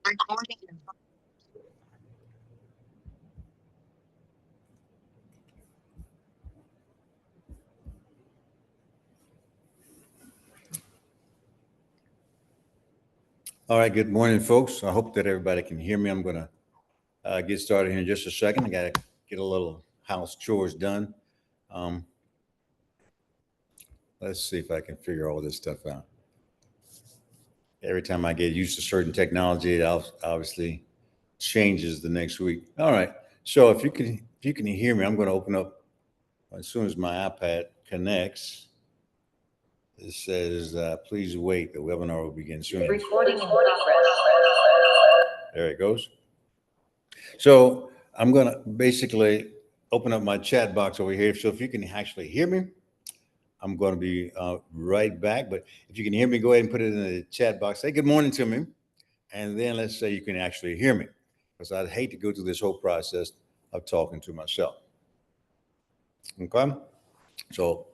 Recording. All right, good morning, folks. I hope that everybody can hear me. I'm going to get started here in just a second. I got to get a little house chores done. Um, let's see if I can figure all this stuff out. Every time I get used to certain technology, it obviously changes the next week. All right. So if you can hear me, I'm going to open up as soon as my iPad connects. It says, "Please wait. The webinar will begin soon." Recording in progress. There it goes. So I'm going to basically open up my chat box over here. So if you can actually hear me, I'm going to be right back. But if you can hear me, go ahead and put it in the chat box. Say good morning to me. And then let's say you can actually hear me, because I'd hate to go through this whole process of talking to myself. Okay? So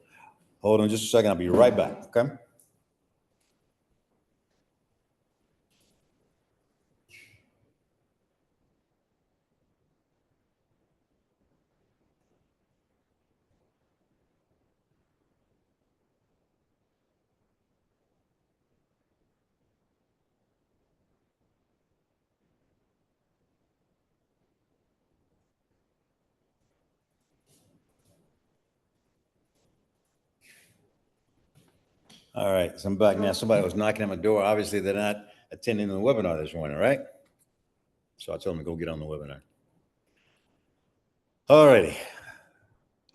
hold on just a second. I'll be right back. Okay? All right. So I'm back now. Somebody was knocking at my door. Obviously, they're not attending the webinar this morning, right? So I told them to go get on the webinar. All righty.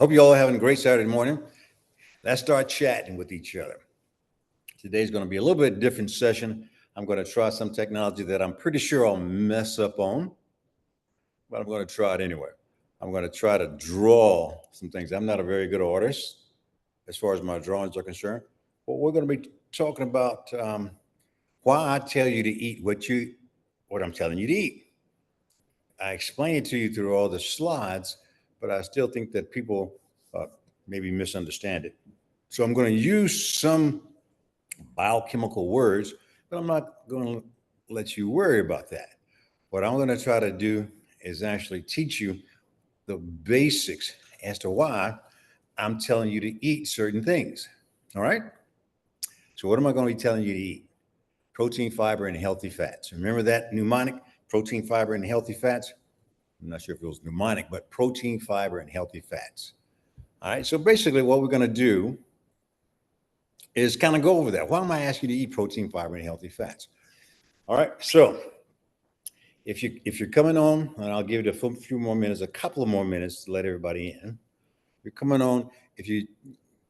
Hope you all are having a great Saturday morning. Let's start chatting with each other. Today's going to be a little bit different session. I'm going to try some technology that I'm pretty sure I'll mess up on, but I'm going to try it anyway. I'm going to try to draw some things. I'm not a very good artist as far as my drawings are concerned, but we're going to be talking about why I tell you to eat what I'm telling you to eat. I explain it to you through all the slides, but I still think that people maybe misunderstand it. So I'm going to use some biochemical words, but I'm not going to let you worry about that. What I'm going to try to do is actually teach you the basics as to why I'm telling you to eat certain things. All right? So, what am I going to be telling you to eat? Protein, fiber, and healthy fats. Remember that mnemonic? Protein, fiber, and healthy fats? I'm not sure if it was mnemonic, but protein, fiber, and healthy fats. All right. So, basically, what we're going to do is kind of go over that. Why am I asking you to eat protein, fiber, and healthy fats? All right. So, if you're coming on, and I'll give it a few more minutes, a couple of more minutes to let everybody in. If you're coming on, if you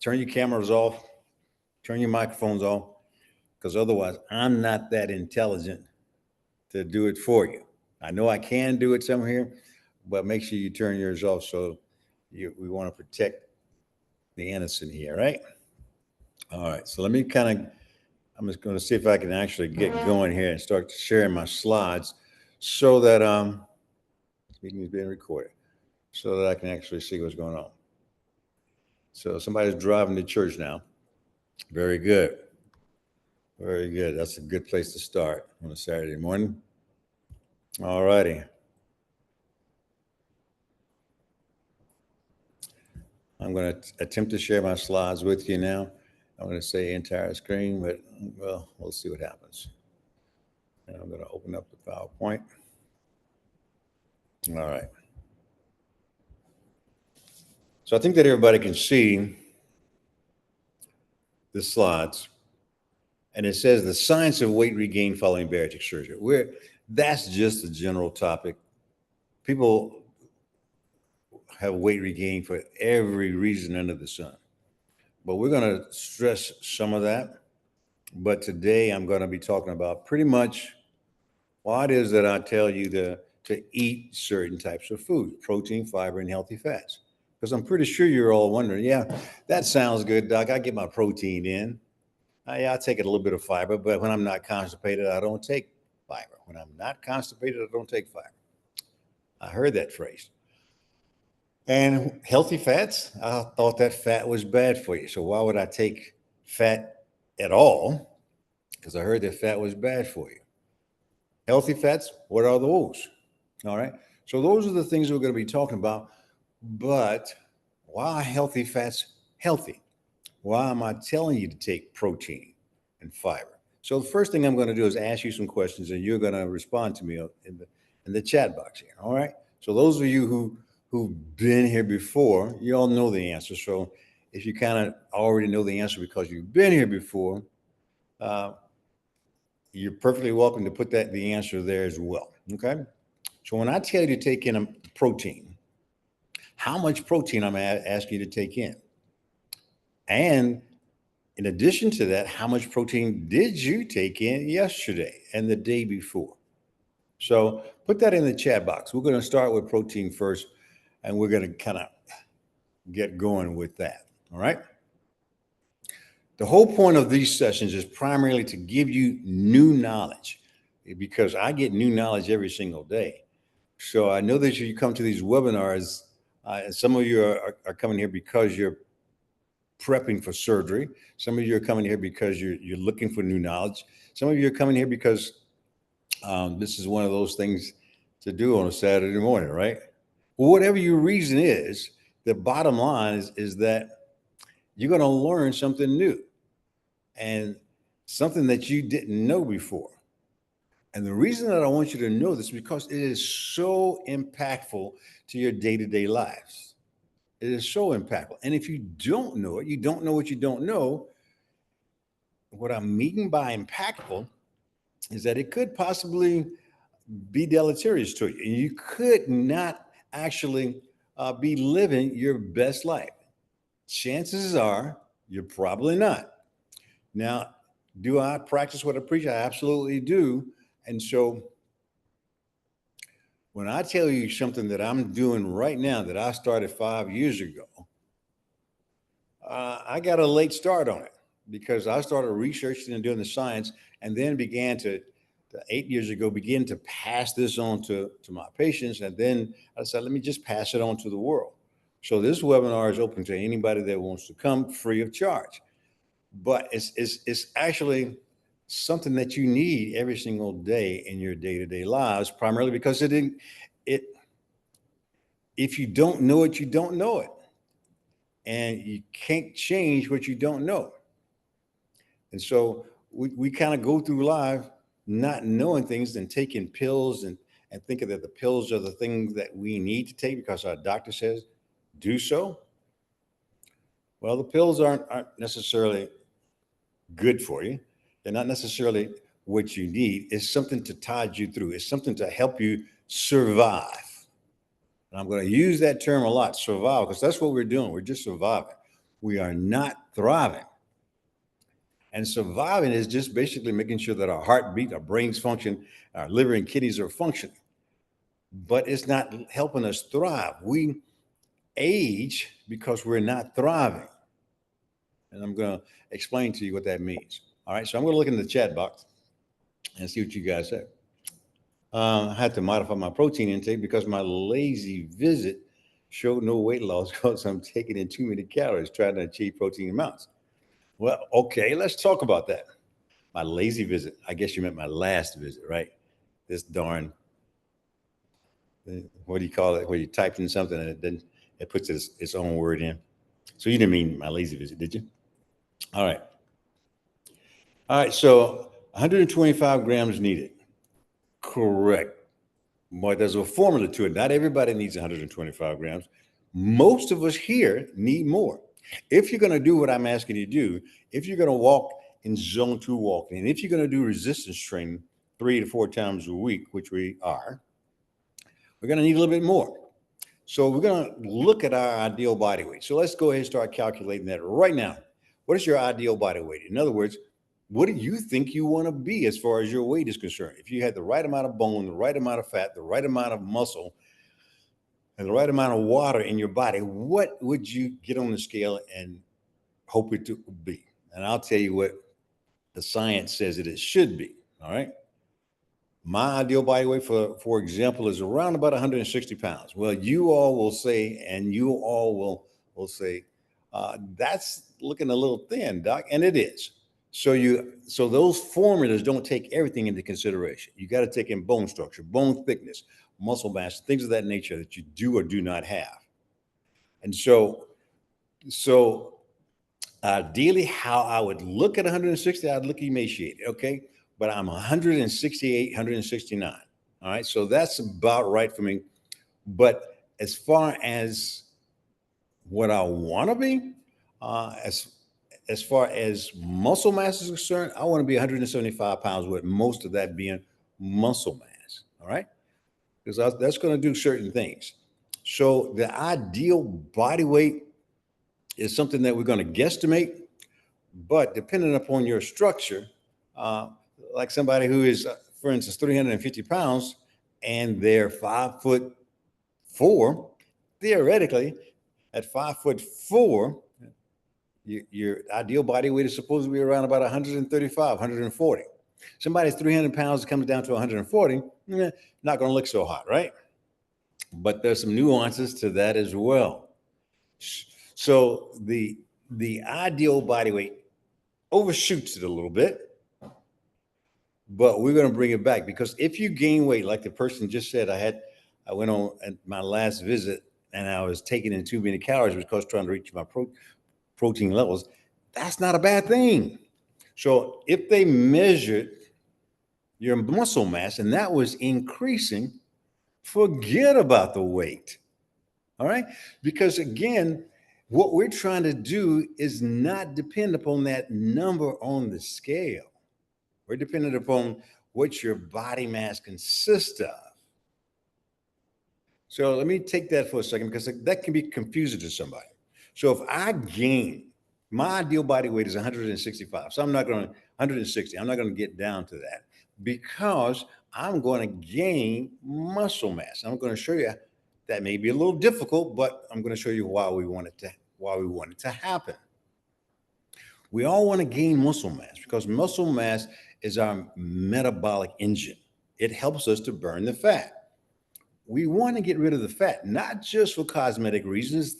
turn your cameras off, turn your microphones off, because otherwise I'm not that intelligent to do it for you. I know I can do it somewhere here, but make sure you turn yours off. So we want to protect the innocent here, right? All right. So let me I'm just going to see if I can actually get going here and start sharing my slides so that meeting is being recorded, so that I can actually see what's going on. So somebody's driving to church now. Very good. Very good. That's a good place to start on a Saturday morning. All righty. I'm going to attempt to share my slides with you now. I'm going to say entire screen, but well, we'll see what happens. And I'm going to open up the PowerPoint. All right. So I think that everybody can see the slides. And it says the science of weight regain following bariatric surgery. That's just a general topic. People have weight regain for every reason under the sun. But we're going to stress some of that. But today I'm going to be talking about pretty much why it is that I tell you to eat certain types of food, protein, fiber, and healthy fats. Because I'm pretty sure you're all wondering, yeah, that sounds good, Doc. I get my protein in. Yeah, I take it a little bit of fiber, but when I'm not constipated, I don't take fiber. When I'm not constipated, I don't take fiber. I heard that phrase. And healthy fats, I thought that fat was bad for you. So why would I take fat at all? Because I heard that fat was bad for you. Healthy fats, what are those? All right. So those are the things we're going to be talking about. But why are healthy fats healthy? Why am I telling you to take protein and fiber? So the first thing I'm going to do is ask you some questions, and you're going to respond to me in the chat box here. All right. So those of you who've been here before, you all know the answer. So if you kind of already know the answer because you've been here before, uh, you're perfectly welcome to put the answer there as well. Okay. So when I tell you to take in a protein, how much protein I'm asking you to take in, and in addition to that, how much protein did you take in yesterday and the day before? So put that in the chat box. We're going to start with protein first, and we're going to kind of get going with that. All right. The whole point of these sessions is primarily to give you new knowledge, because I get new knowledge every single day. So I know that you come to these webinars, and some of you are coming here because you're prepping for surgery. Some of you are coming here because you're looking for new knowledge. Some of you are coming here because this is one of those things to do on a Saturday morning, right? Well, whatever your reason is, the bottom line is that you're going to learn something new and something that you didn't know before. And the reason that I want you to know this is because it is so impactful to your day-to-day lives. It is so impactful. And if you don't know it, you don't know what you don't know. What I'm meaning by impactful is that it could possibly be deleterious to you. And you could not actually be living your best life. Chances are you're probably not. Now, do I practice what I preach? I absolutely do. And so when I tell you something that I'm doing right now that I started 5 years ago, I got a late start on it because I started researching and doing the science, and then began to 8 years ago, begin to pass this on to my patients. And then I said, let me just pass it on to the world. So this webinar is open to anybody that wants to come free of charge. But it's actually something that you need every single day in your day-to-day lives, primarily because it if you don't know it, you don't know it. And you can't change what you don't know. And so we kind of go through life not knowing things and taking pills and thinking that the pills are the things that we need to take because our doctor says do so. Well, the pills aren't necessarily good for you. They're not necessarily what you need. It's something to tide you through. It's something to help you survive. And I'm going to use that term a lot, survive, because that's what we're doing. We're just surviving. We are not thriving. And surviving is just basically making sure that our heart beat, our brains function, our liver and kidneys are functioning. But it's not helping us thrive. We age because we're not thriving. And I'm going to explain to you what that means. All right. So I'm going to look in the chat box and see what you guys say. I had to modify my protein intake because my lazy visit showed no weight loss because I'm taking in too many calories trying to achieve protein amounts. Well, okay, let's talk about that. My lazy visit. I guess you meant my last visit, right? This darn, what do you call it? Where you typed in something and it puts its own word in. So you didn't mean my lazy visit, did you? All right. All right. So 125 grams needed. Correct. But there's a formula to it. Not everybody needs 125 grams. Most of us here need more. If you're going to do what I'm asking you to do, if you're going to walk in zone 2 walking, and if you're going to do resistance training 3 to 4 times a week, which we are, we're going to need a little bit more. So we're going to look at our ideal body weight. So let's go ahead and start calculating that right now. What is your ideal body weight? In other words, what do you think you want to be as far as your weight is concerned? If you had the right amount of bone, the right amount of fat, the right amount of muscle, and the right amount of water in your body, what would you get on the scale and hope it to be? And I'll tell you what the science says that it should be. All right. My ideal body weight, for example, is around about 160 pounds. Well, you all will say, and you all will say, that's looking a little thin, Doc. And it is. So those formulas don't take everything into consideration. You got to take in bone structure, bone thickness, muscle mass, things of that nature that you do or do not have. And so ideally, how I would look at 160, I'd look emaciated, okay? But I'm 168, 169. All right, so that's about right for me. But as far as what I want to be, uh, as as far as muscle mass is concerned, I want to be 175 pounds, with most of that being muscle mass. All right, because that's going to do certain things. So the ideal body weight is something that we're going to guesstimate, but depending upon your structure, uh, like somebody who is, for instance, 350 pounds and they're 5'4", theoretically, at 5'4", your ideal body weight is supposed to be around about 135, 140. Somebody's 300 pounds comes down to 140, not going to look so hot, right? But there's some nuances to that as well. So the ideal body weight overshoots it a little bit, but we're going to bring it back, because if you gain weight, like the person just said, I went on at my last visit and I was taking in too many calories because trying to reach my protein levels. That's not a bad thing. So if they measured your muscle mass and that was increasing, forget about the weight. All right. Because again, what we're trying to do is not depend upon that number on the scale. We're dependent upon what your body mass consists of. So let me take that for a second, because that can be confusing to somebody. So if I gain, my ideal body weight is 165. So I'm not going to 160. I'm not going to get down to that, because I'm going to gain muscle mass. I'm going to show you that may be a little difficult, but I'm going to show you why we want it to happen. We all want to gain muscle mass because muscle mass is our metabolic engine. It helps us to burn the fat. We want to get rid of the fat, not just for cosmetic reasons.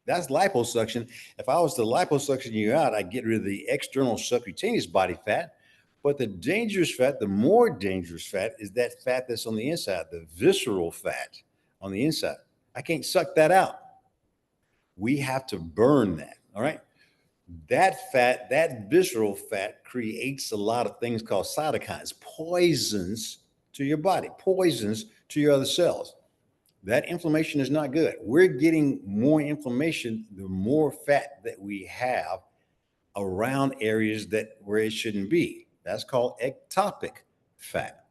That's liposuction. If I was to liposuction you out, I'd get rid of the external subcutaneous body fat. But the dangerous fat, the more dangerous fat, is that fat that's on the inside, the visceral fat on the inside. I can't suck that out. We have to burn that. All right. That fat, that visceral fat, creates a lot of things called cytokines, poisons to your body, poisons to your other cells. That inflammation is not good. We're getting more inflammation the more fat that we have around areas that where it shouldn't be. That's called ectopic fat.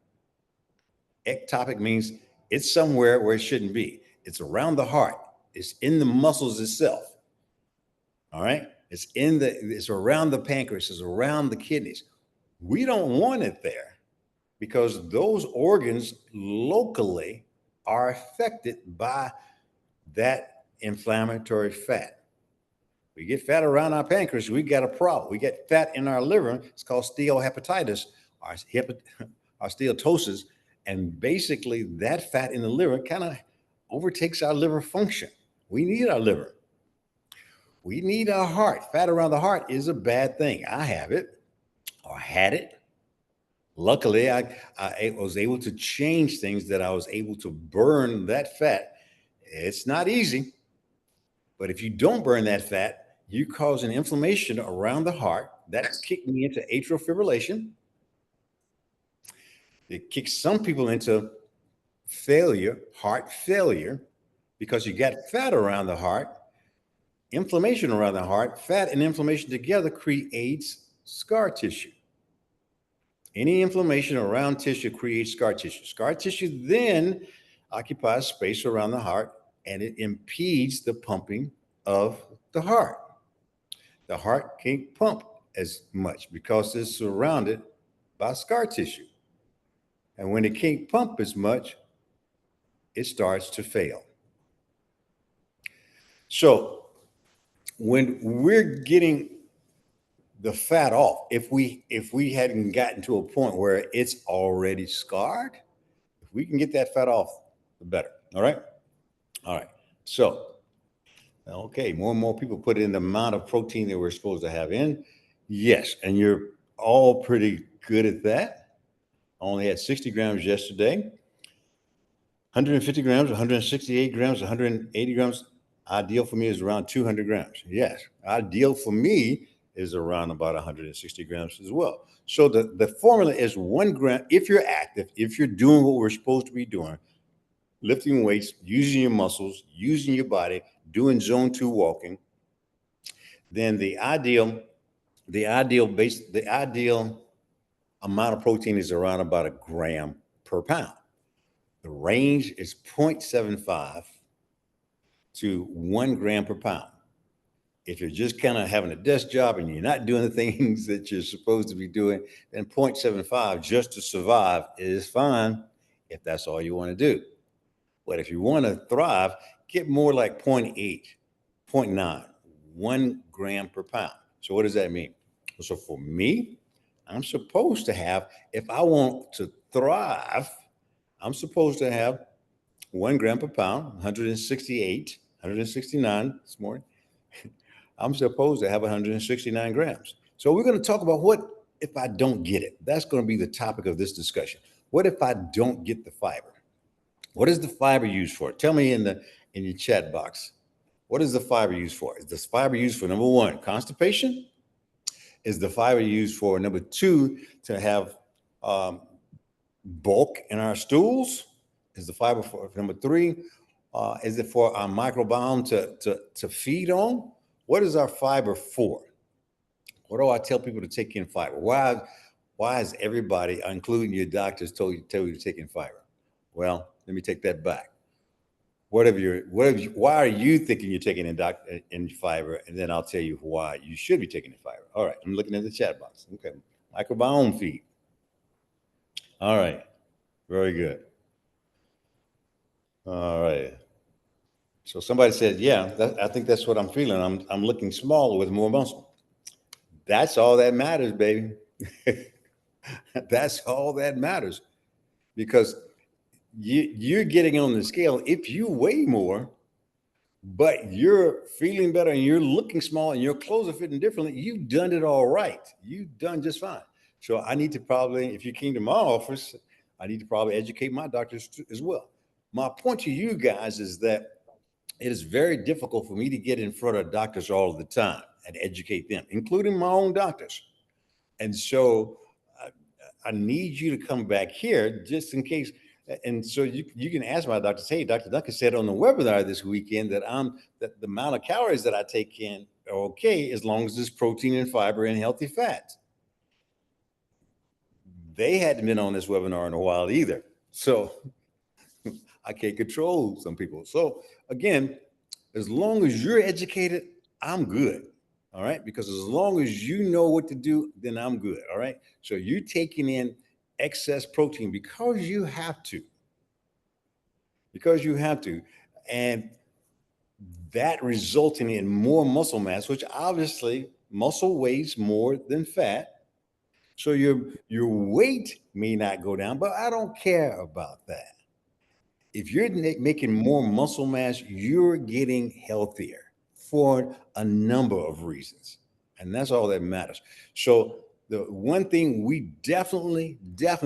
Ectopic means it's somewhere where it shouldn't be. It's around the heart. It's in the muscles itself. All right. It's around the pancreas. It's around the kidneys. We don't want it there, because those organs locally are affected by that inflammatory fat. We get fat around our pancreas, we got a problem. We get fat in our liver. It's called steatohepatitis, or steatosis. And basically, that fat in the liver kind of overtakes our liver function. We need our liver. We need our heart. Fat around the heart is a bad thing. I have it, or had it. Luckily, I was able to change things, that I was able to burn that fat. It's not easy, but if you don't burn that fat, you cause an inflammation around the heart. That's kicking me into atrial fibrillation. It kicks some people into failure, heart failure, because you got fat around the heart, inflammation around the heart. Fat and inflammation together creates scar tissue. Any inflammation around tissue creates scar tissue. Scar tissue then occupies space around the heart, and it impedes the pumping of the heart. The heart can't pump as much because it's surrounded by scar tissue. And when it can't pump as much, it starts to fail. So when we're getting the fat off, if we hadn't gotten to a point where it's already scarred, if we can get that fat off, the better. All right. All right. So, okay, more and more people put in the amount of protein that we're supposed to have in. Yes, and you're all pretty good at that. I only had 60 grams yesterday, 150 grams, 168 grams, 180 grams. Ideal for me is around 200 grams. Yes, ideal for me is around about 160 grams as well. So the formula is 1 gram. If you're active, if you're doing what we're supposed to be doing, lifting weights, using your muscles, using your body, doing zone 2 walking, then the ideal amount of protein is around about a gram per pound. The range is 0.75 to 1 gram per pound. If you're just kind of having a desk job and you're not doing the things that you're supposed to be doing, then 0.75 just to survive is fine if that's all you want to do. But if you want to thrive, get more like zero point 0.8, zero point 0.9, 1 gram per pound. So what does that mean? So for me, I'm supposed to have, if I want to thrive, I'm supposed to have 1 gram per pound, 168, 169 this morning. I'm supposed to have 169 grams. So we're going to talk about what if I don't get it. That's going to be the topic of this discussion. What if I don't get the fiber? What is the fiber used for? Tell me in your chat box. What is the fiber used for? Is this fiber used for number one, constipation? Is the fiber used for number two, to have bulk in our stools? Is the fiber for number three? Is it for our microbiome to feed on? What is our fiber for? What do I tell people to take in fiber? Why is everybody, including your doctors, tell you to take in fiber? Well, let me take that back. Why are you thinking you're taking in fiber? And then I'll tell you why you should be taking the fiber. All right, I'm looking at the chat box. Okay, microbiome feed. All right, very good. All right. So somebody said, yeah, I think that's what I'm feeling. I'm looking smaller with more muscle. That's all that matters, baby. That's all that matters, because you're getting on the scale. If you weigh more, but you're feeling better and you're looking small and your clothes are fitting differently, you've done it all right. You've done just fine. So I need to probably, if you came to my office, I need to probably educate my doctors as well. My point to you guys is that it is very difficult for me to get in front of doctors all the time and educate them, including my own doctors. And so I need you to come back here just in case. And so you can ask my doctor, say, hey, Dr. Duncan said on the webinar this weekend that the amount of calories that I take in are okay as long as there's protein and fiber and healthy fats. They hadn't been on this webinar in a while either. So I can't control some people. So again, as long as you're educated, I'm good. All right. Because as long as you know what to do, then I'm good. All right. So you're taking in excess protein because you have to. Because you have to. And that resulting in more muscle mass, which obviously muscle weighs more than fat. So your weight may not go down, but I don't care about that. If you're making more muscle mass, you're getting healthier for a number of reasons. And that's all that matters. So the one thing we definitely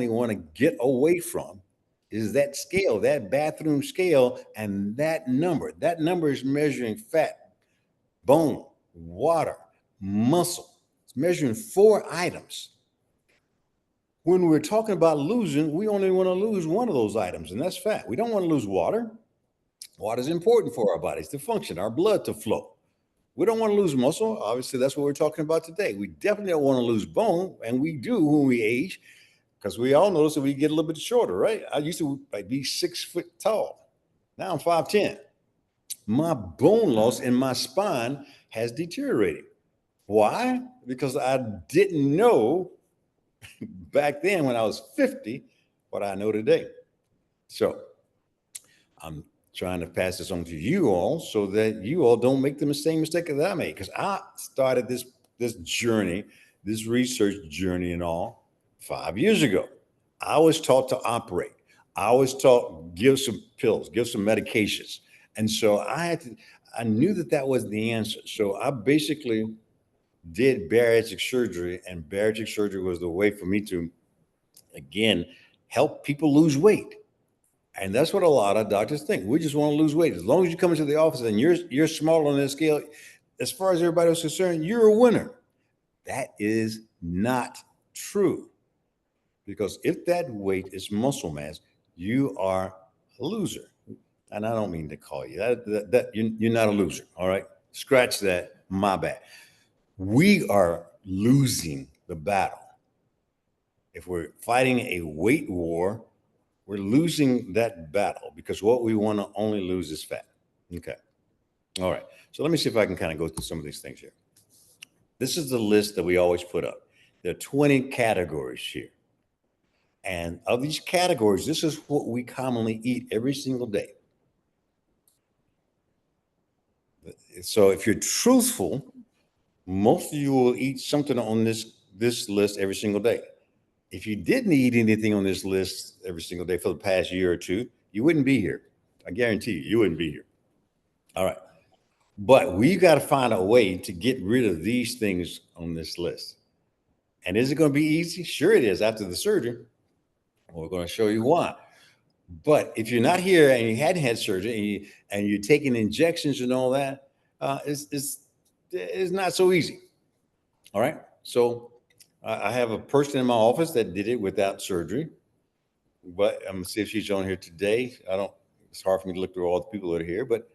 want to get away from is that scale, that bathroom scale, and that number. That number is measuring fat, bone, water, muscle. It's measuring 4 items. When we're talking about losing, we only want to lose one of those items, and that's fat. We don't want to lose water. Water is important for our bodies to function, our blood to flow. We don't want to lose muscle. Obviously, that's what we're talking about today. We definitely don't want to lose bone, and we do when we age, because we all notice that we get a little bit shorter, right? I used to be 6 foot tall. Now I'm 5'10". My bone loss in my spine has deteriorated. Why? Because I didn't know back then when I was 50 what I know today. So I'm trying to pass this on to you all so that you all don't make the same mistake that I made, because I started this journey, this research journey and all 5 years ago. I was taught to operate. I was taught give some pills, give some medications. And so I knew that was the answer. So I basically did bariatric surgery, and bariatric surgery was the way for me to, again, help people lose weight. And that's what a lot of doctors think. We just want to lose weight. As long as you come into the office and you're small on that scale, as far as everybody was concerned, you're a winner. That is not true. Because if that weight is muscle mass, you are a loser. And I don't mean to call you that you're not a loser. All right. Scratch that. My bad. We are losing the battle. If we're fighting a weight war, we're losing that battle because what we want to only lose is fat. Okay. All right. So let me see if I can kind of go through some of these things here. This is the list that we always put up. There are 20 categories here. And of these categories, this is what we commonly eat every single day. So if you're truthful, most of you will eat something on this list every single day. If you didn't eat anything on this list every single day for the past year or two, you wouldn't be here. I guarantee you wouldn't be here. All right. But we've got to find a way to get rid of these things on this list. And is it going to be easy? Sure it is after the surgery. We're going to show you why. But if you're not here and you hadn't had surgery and you're taking injections and all that, it's not so easy. All right. So I have a person in my office that did it without surgery, but I'm gonna see if she's on here today. It's hard for me to look through all the people that are here, but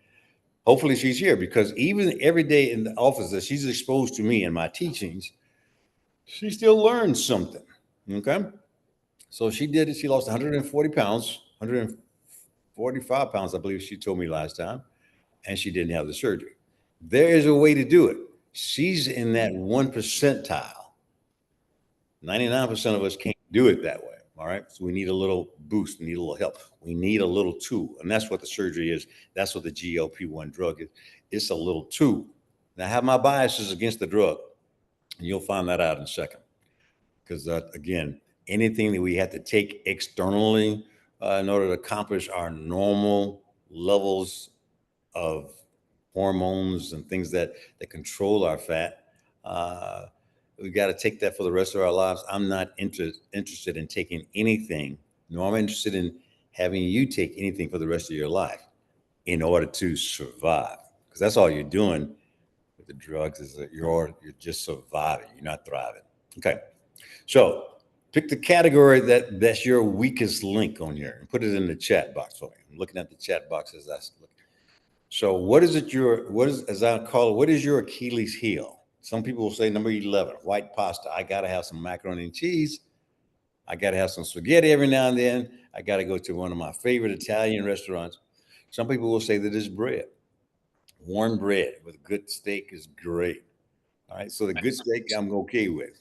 hopefully she's here because even every day in the office that she's exposed to me and my teachings, she still learns something. Okay. So she did it. She lost 140 pounds, 145 pounds, I believe she told me last time, and she didn't have the surgery. There is a way to do it. She's in that 1 percentile. 99% of us can't do it that way. All right. So we need a little boost. We need a little help. We need a little tool. And that's what the surgery is. That's what the GLP-1 drug is. It's a little tool. Now, I have my biases against the drug. And you'll find that out in a second. Because, again, anything that we have to take externally in order to accomplish our normal levels of hormones and things that control our fat, we got to take that for the rest of our lives. I'm not interested in taking anything, nor am I interested in having you take anything for the rest of your life in order to survive. Because that's all you're doing with the drugs is that you're just surviving. You're not thriving. Okay. So pick the category that's your weakest link on here and put it in the chat box for me. I'm looking at the chat box as I look. So what is as I call it, what is your Achilles heel? Some people will say number 11, white pasta. I got to have some macaroni and cheese. I got to have some spaghetti every now and then. I got to go to one of my favorite Italian restaurants. Some people will say that it's bread. Warm bread with good steak is great. All right. So the good steak I'm okay with.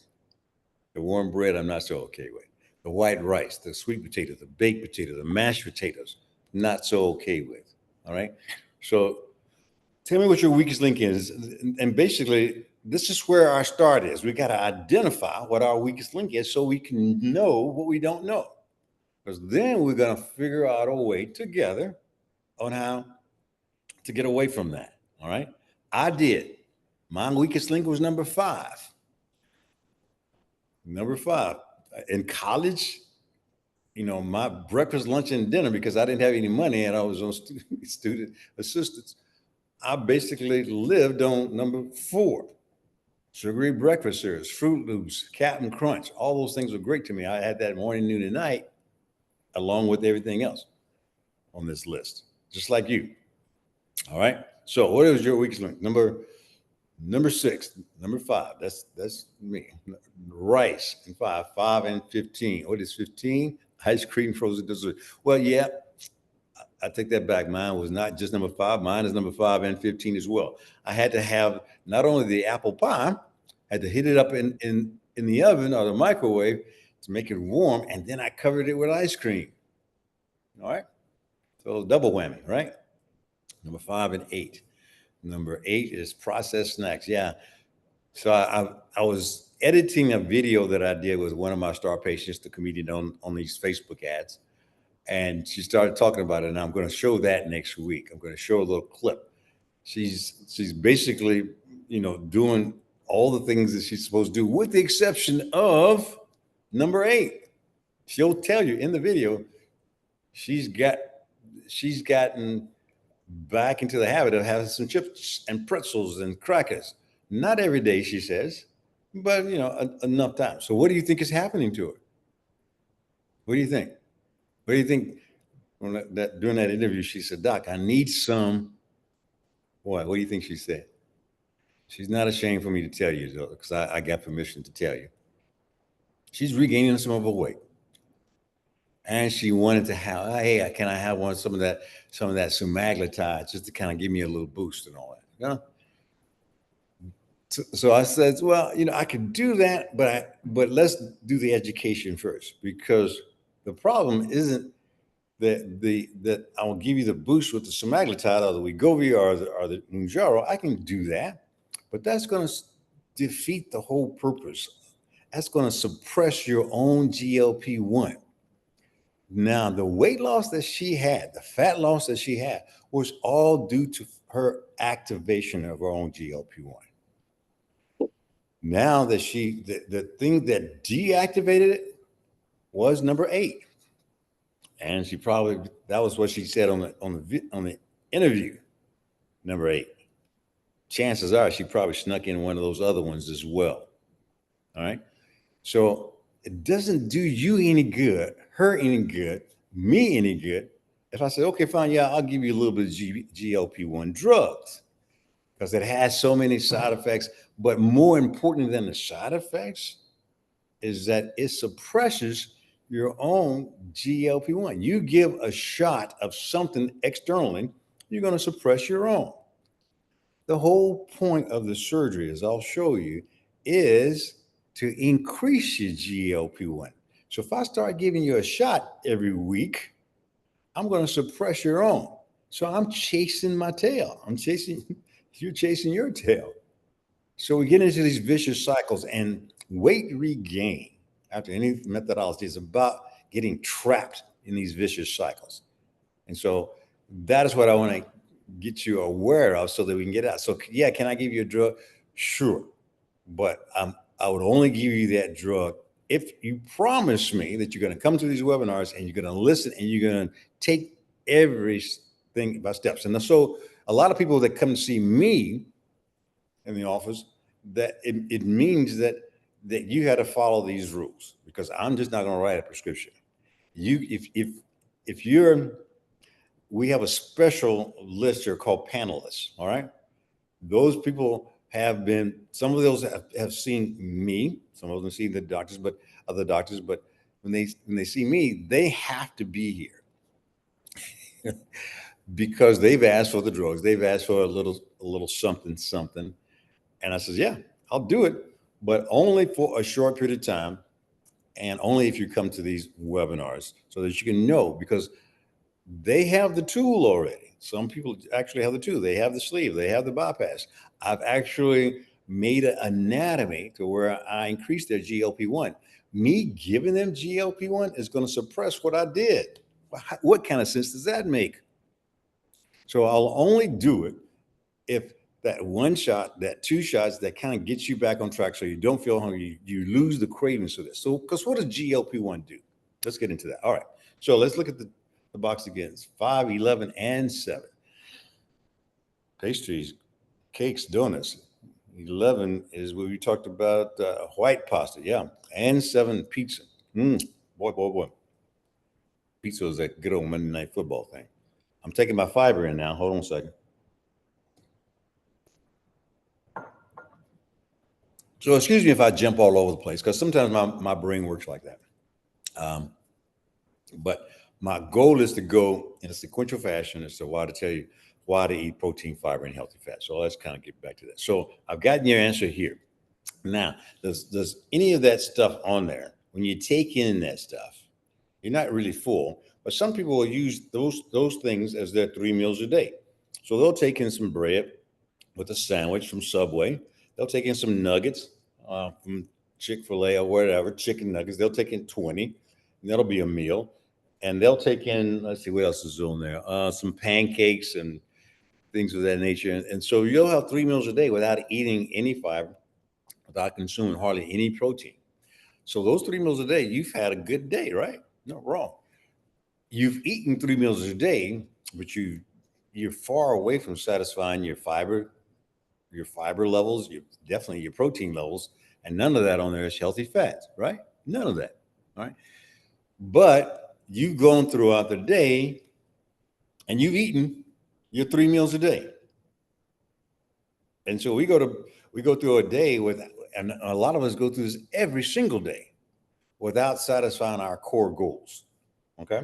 The warm bread I'm not so okay with. The white rice, the sweet potato, the baked potato, the mashed potatoes, not so okay with. All right. So tell me what your weakest link is. And basically, this is where our start is. We got to identify what our weakest link is so we can know what we don't know. Because then we're going to figure out a way together on how to get away from that. All right. I did. My weakest link was number 5. Number 5. In college, my breakfast, lunch, and dinner, because I didn't have any money and I was on student assistance, I basically lived on number 4. Sugary breakfast cereals, Fruit Loops, Captain Crunch. All those things were great to me. I had that morning, noon, and night, along with everything else on this list, just like you. All right. So what is your weakest link? Number 6, number 5. That's me. Rice and 5 and 15. What is 15? Ice cream, frozen dessert. Well, yeah, I take that back. Mine was not just number 5. Mine is number 5 and 15 as well. I had to have not only the apple pie, I had to heat it up in the oven or the microwave to make it warm, and then I covered it with ice cream. All right. So double whammy, right? Number 5 and 8. Number 8 is processed snacks. Yeah. So I was editing a video that I did with one of my star patients, the comedian on these Facebook ads. And she started talking about it, and I'm going to show that next week. I'm going to show a little clip. She's basically, doing all the things that she's supposed to do, with the exception of number 8. She'll tell you in the video she's gotten back into the habit of having some chips and pretzels and crackers. Not every day, she says, but enough time. So what do you think is happening to her? What do you think? What do you think? During that interview, she said, "Doc, I need some." What do you think she said? She's not ashamed for me to tell you, though, because I got permission to tell you. She's regaining some of her weight, and she wanted to have, hey, can I have some of that semaglutide just to kind of give me a little boost and all that, So I said, well, I could do that, but let's do the education first, because the problem isn't that I will give you the boost with the semaglutide or the Wegovy or the Mounjaro. I can do that, but that's going to defeat the whole purpose. That's going to suppress your own GLP-1. Now, the weight loss that she had, the fat loss that she had, was all due to her activation of her own GLP-1. Now that the thing that deactivated it was number 8. And that was what she said on the interview, number 8. Chances are she probably snuck in one of those other ones as well. All right. So it doesn't do you any good, her any good, me any good, if I say, okay, fine, yeah, I'll give you a little bit of GLP-1 drugs, because it has so many side effects. But more important than the side effects is that it suppresses your own GLP-1. You give a shot of something externally, you're going to suppress your own. The whole point of the surgery, as I'll show you, is to increase your GLP-1. So if I start giving you a shot every week, I'm going to suppress your own. So I'm chasing my tail. You're chasing your tail. So we get into these vicious cycles, and weight regain after any methodology is about getting trapped in these vicious cycles. And so that is what I want to get you aware of, so that we can get out. So yeah, can I give you a drug? Sure. But I would only give you that drug if you promise me that you're going to come to these webinars and you're going to listen and you're going to take everything by steps. And so a lot of people that come to see me in the office, that it means that you had to follow these rules, because I'm just not going to write a prescription. We have a special list here called panelists. All right. Those people some of those have seen me, some of them see the doctors, but other doctors, but when they see me, they have to be here because they've asked for the drugs. They've asked for a little something. And I says, yeah, I'll do it, but only for a short period of time, and only if you come to these webinars, so that you can know, because they have the tool already. Some people actually have the tool. They have the sleeve. They have the bypass. I've actually made an anatomy to where I increase their GLP-1. Me giving them GLP-1 is going to suppress what I did. What kind of sense does that make? So I'll only do it if that one shot, that 2 shots, that kind of gets you back on track, so you don't feel hungry, you lose the cravings for this. So, because what does GLP-1 do? Let's get into that. All right. So let's look at the box again. It's 5, 11, and 7. Pastries, cakes, donuts. 11 is what we talked about, white pasta. Yeah. And 7, pizza. Boy. Pizza is that good old Monday Night Football thing. I'm taking my fiber in now. Hold on a second. So excuse me if I jump all over the place, because sometimes my brain works like that. But my goal is to go in a sequential fashion as to why to tell you why to eat protein, fiber, and healthy fat. So let's kind of get back to that. So I've gotten your answer here. Now, does any of that stuff on there, when you take in that stuff, you're not really full, but some people will use those things as their 3 meals a day. So they'll take in some bread with a sandwich from Subway. They'll take in some nuggets from Chick-fil-A or whatever, chicken nuggets. They'll take in 20, and that'll be a meal. And they'll take in, let's see, what else is on there? Some pancakes and things of that nature. And so you'll have 3 meals a day without eating any fiber without consuming hardly any protein. So those 3 meals a day, you've had a good day, right? No, wrong. You've eaten 3 meals a day, but you're far away from satisfying your fiber levels, definitely your protein levels, and none of that on there is healthy fats, right? None of that. All right. But you've gone throughout the day and you've eaten your 3 meals a day. And so we go through a day and a lot of us go through this every single day without satisfying our core goals. Okay.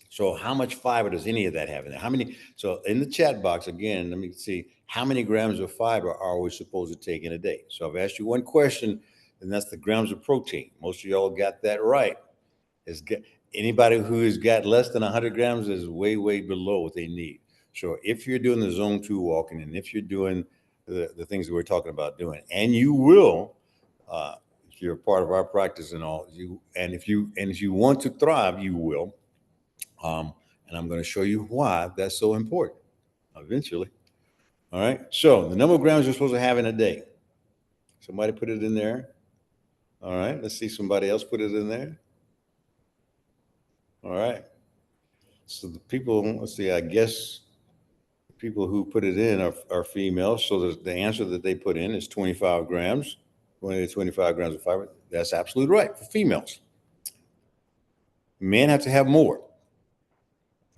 So how much fiber does any of that have in there? How many? So in the chat box, again, let me see how many grams of fiber are we supposed to take in a day? So I've asked you one question, and that's the grams of protein. Most of y'all got that right. Anybody who has got less than 100 grams is way, way below what they need. So if you're doing the zone 2 walking, and if you're doing the things that we're talking about doing, and you will, if you're a part of our practice and all, if you want to thrive, you will. And I'm going to show you why that's so important eventually. All right. So the number of grams you're supposed to have in a day. Somebody put it in there. All right. Let's see somebody else put it in there. All right. So the people, let's see, I guess people who put it in are females. So the answer that they put in is 25 grams, 20 to 25 grams of fiber. That's absolutely right for females. Men have to have more.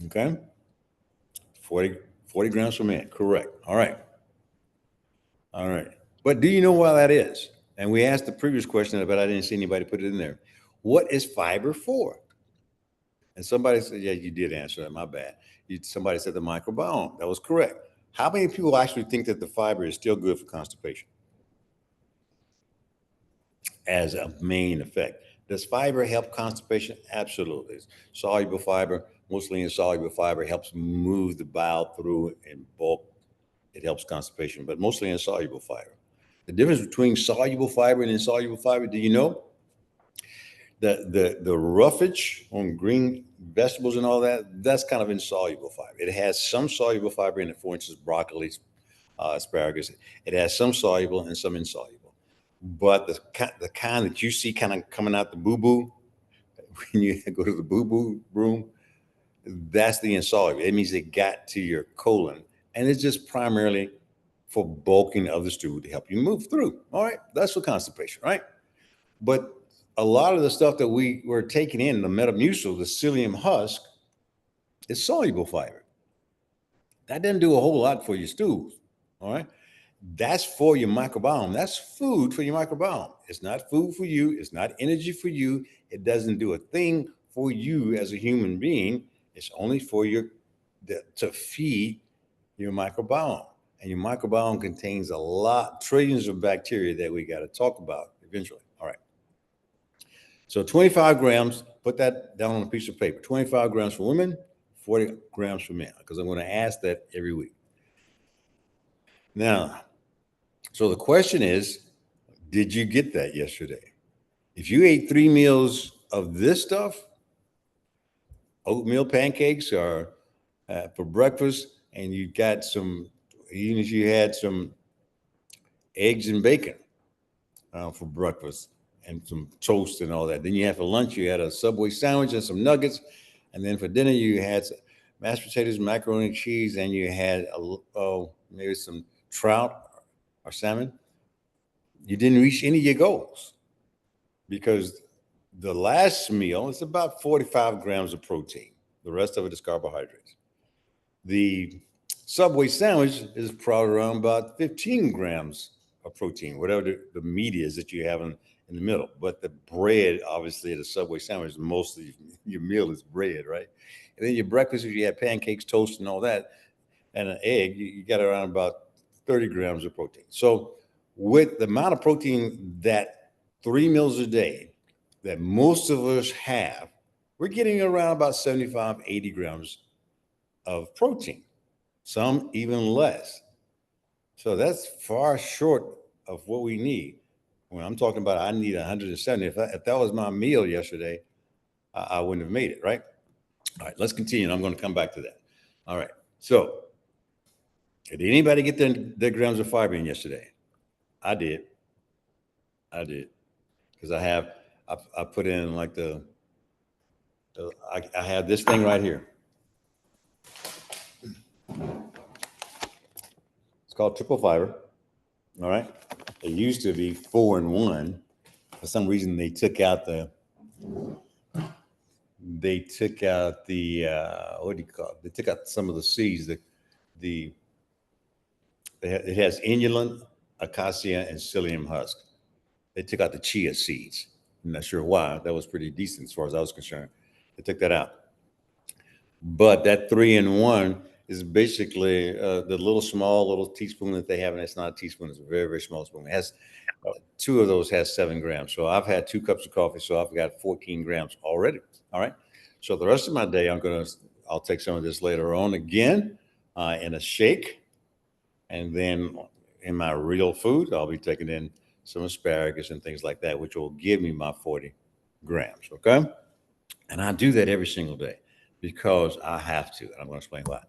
Okay. 40 grams for men. Correct. All right. All right. But do you know why that is? And we asked the previous question, but I didn't see anybody put it in there. What is fiber for? And somebody said, yeah, you did answer that. My bad. Somebody said the microbiome. That was correct. How many people actually think that the fiber is still good for constipation as a main effect? Does fiber help constipation? Absolutely. Soluble fiber, mostly insoluble fiber, helps move the bile through in bulk. It helps constipation, but mostly insoluble fiber. The difference between soluble fiber and insoluble fiber, do you know? The roughage on green vegetables and all that, that's kind of insoluble fiber. It has some soluble fiber in it, for instance, broccoli, asparagus. It has some soluble and some insoluble. But the kind that you see kind of coming out the boo-boo, when you go to the boo-boo room, that's the insoluble. It means it got to your colon. And it's just primarily for bulking of the stool to help you move through. All right. That's for constipation, right? But a lot of the stuff that we were taking in, the metamucil, the psyllium husk, is soluble fiber. That doesn't do a whole lot for your stools. All right. That's for your microbiome. That's food for your microbiome. It's not food for you. It's not energy for you. It doesn't do a thing for you as a human being. It's only for to feed your microbiome. And your microbiome contains trillions of bacteria that we got to talk about eventually. All right. So 25 grams, put that down on a piece of paper. 25 grams for women, 40 grams for men, because I'm going to ask that every week. Now, so the question is, did you get that yesterday? If you ate 3 meals of this stuff, oatmeal pancakes or for breakfast, and you got even if you had some eggs and bacon for breakfast and some toast and all that. Then you had for lunch, you had a Subway sandwich and some nuggets. And then for dinner, you had mashed potatoes, macaroni and cheese, and you had maybe some trout or salmon. You didn't reach any of your goals because the last meal is about 45 grams of protein. The rest of it is carbohydrates. The Subway sandwich is probably around about 15 grams of protein, whatever the meat is that you have in the middle. But the bread, obviously, the Subway sandwich, most of your meal is bread, right? And then your breakfast, if you had pancakes, toast, and all that, and an egg, you got around about 30 grams of protein. So with the amount of protein that 3 meals a day that most of us have, we're getting around about 75, 80 grams of protein, some even less. So that's far short of what we need. When I'm talking about I need 170, if that was my meal yesterday, I wouldn't have made it, right? All right, let's continue. I'm going to come back to that. All right. So did anybody get their grams of fiber in yesterday? I did. I did because I put in like I have this thing right here. It's called triple fiber. All right. It used to be 4-in-1. For some reason, they took out the what do you call it? They took out some of the seeds. The it has inulin, acacia, and psyllium husk. They took out the chia seeds. I'm not sure why. That was pretty decent as far as I was concerned. They took that out. But that 3-in-1 is basically the little teaspoon that they have, and it's not a teaspoon; it's a very, very small spoon. It has two of those has 7 grams. So I've had 2 cups of coffee, so I've got 14 grams already. All right. So the rest of my day, I'll take some of this later on again in a shake, and then in my real food, I'll be taking in some asparagus and things like that, which will give me my 40 grams. Okay. And I do that every single day because I have to. And I'm going to explain why.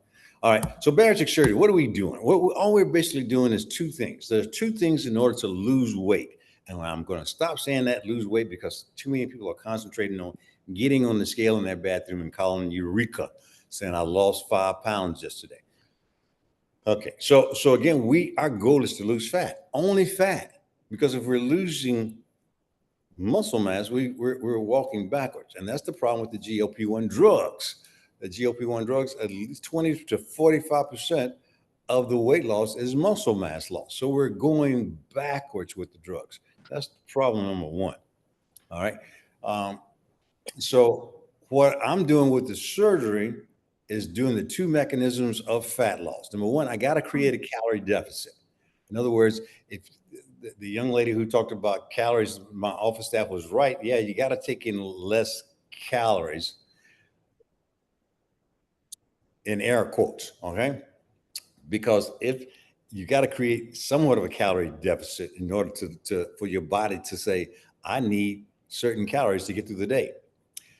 All right. So bariatric surgery, what are we doing? All we're basically doing is 2 things. There's 2 things in order to lose weight. And I'm going to stop saying that lose weight because too many people are concentrating on getting on the scale in their bathroom and calling eureka, saying I lost 5 pounds yesterday. Okay. So again, our goal is to lose fat, only fat, because if we're losing muscle mass, we're walking backwards. And that's the problem with the GLP-1 drugs. The GLP-1 drugs, at least 20 to 45% of the weight loss is muscle mass loss. So we're going backwards with the drugs. That's problem number 1. All right. So what I'm doing with the surgery is doing the 2 mechanisms of fat loss. Number 1, I got to create a calorie deficit. In other words, if the young lady who talked about calories, my office staff was right. Yeah, you got to take in less calories, in air quotes, okay? Because if you got to create somewhat of a calorie deficit in order for your body to say, I need certain calories to get through the day.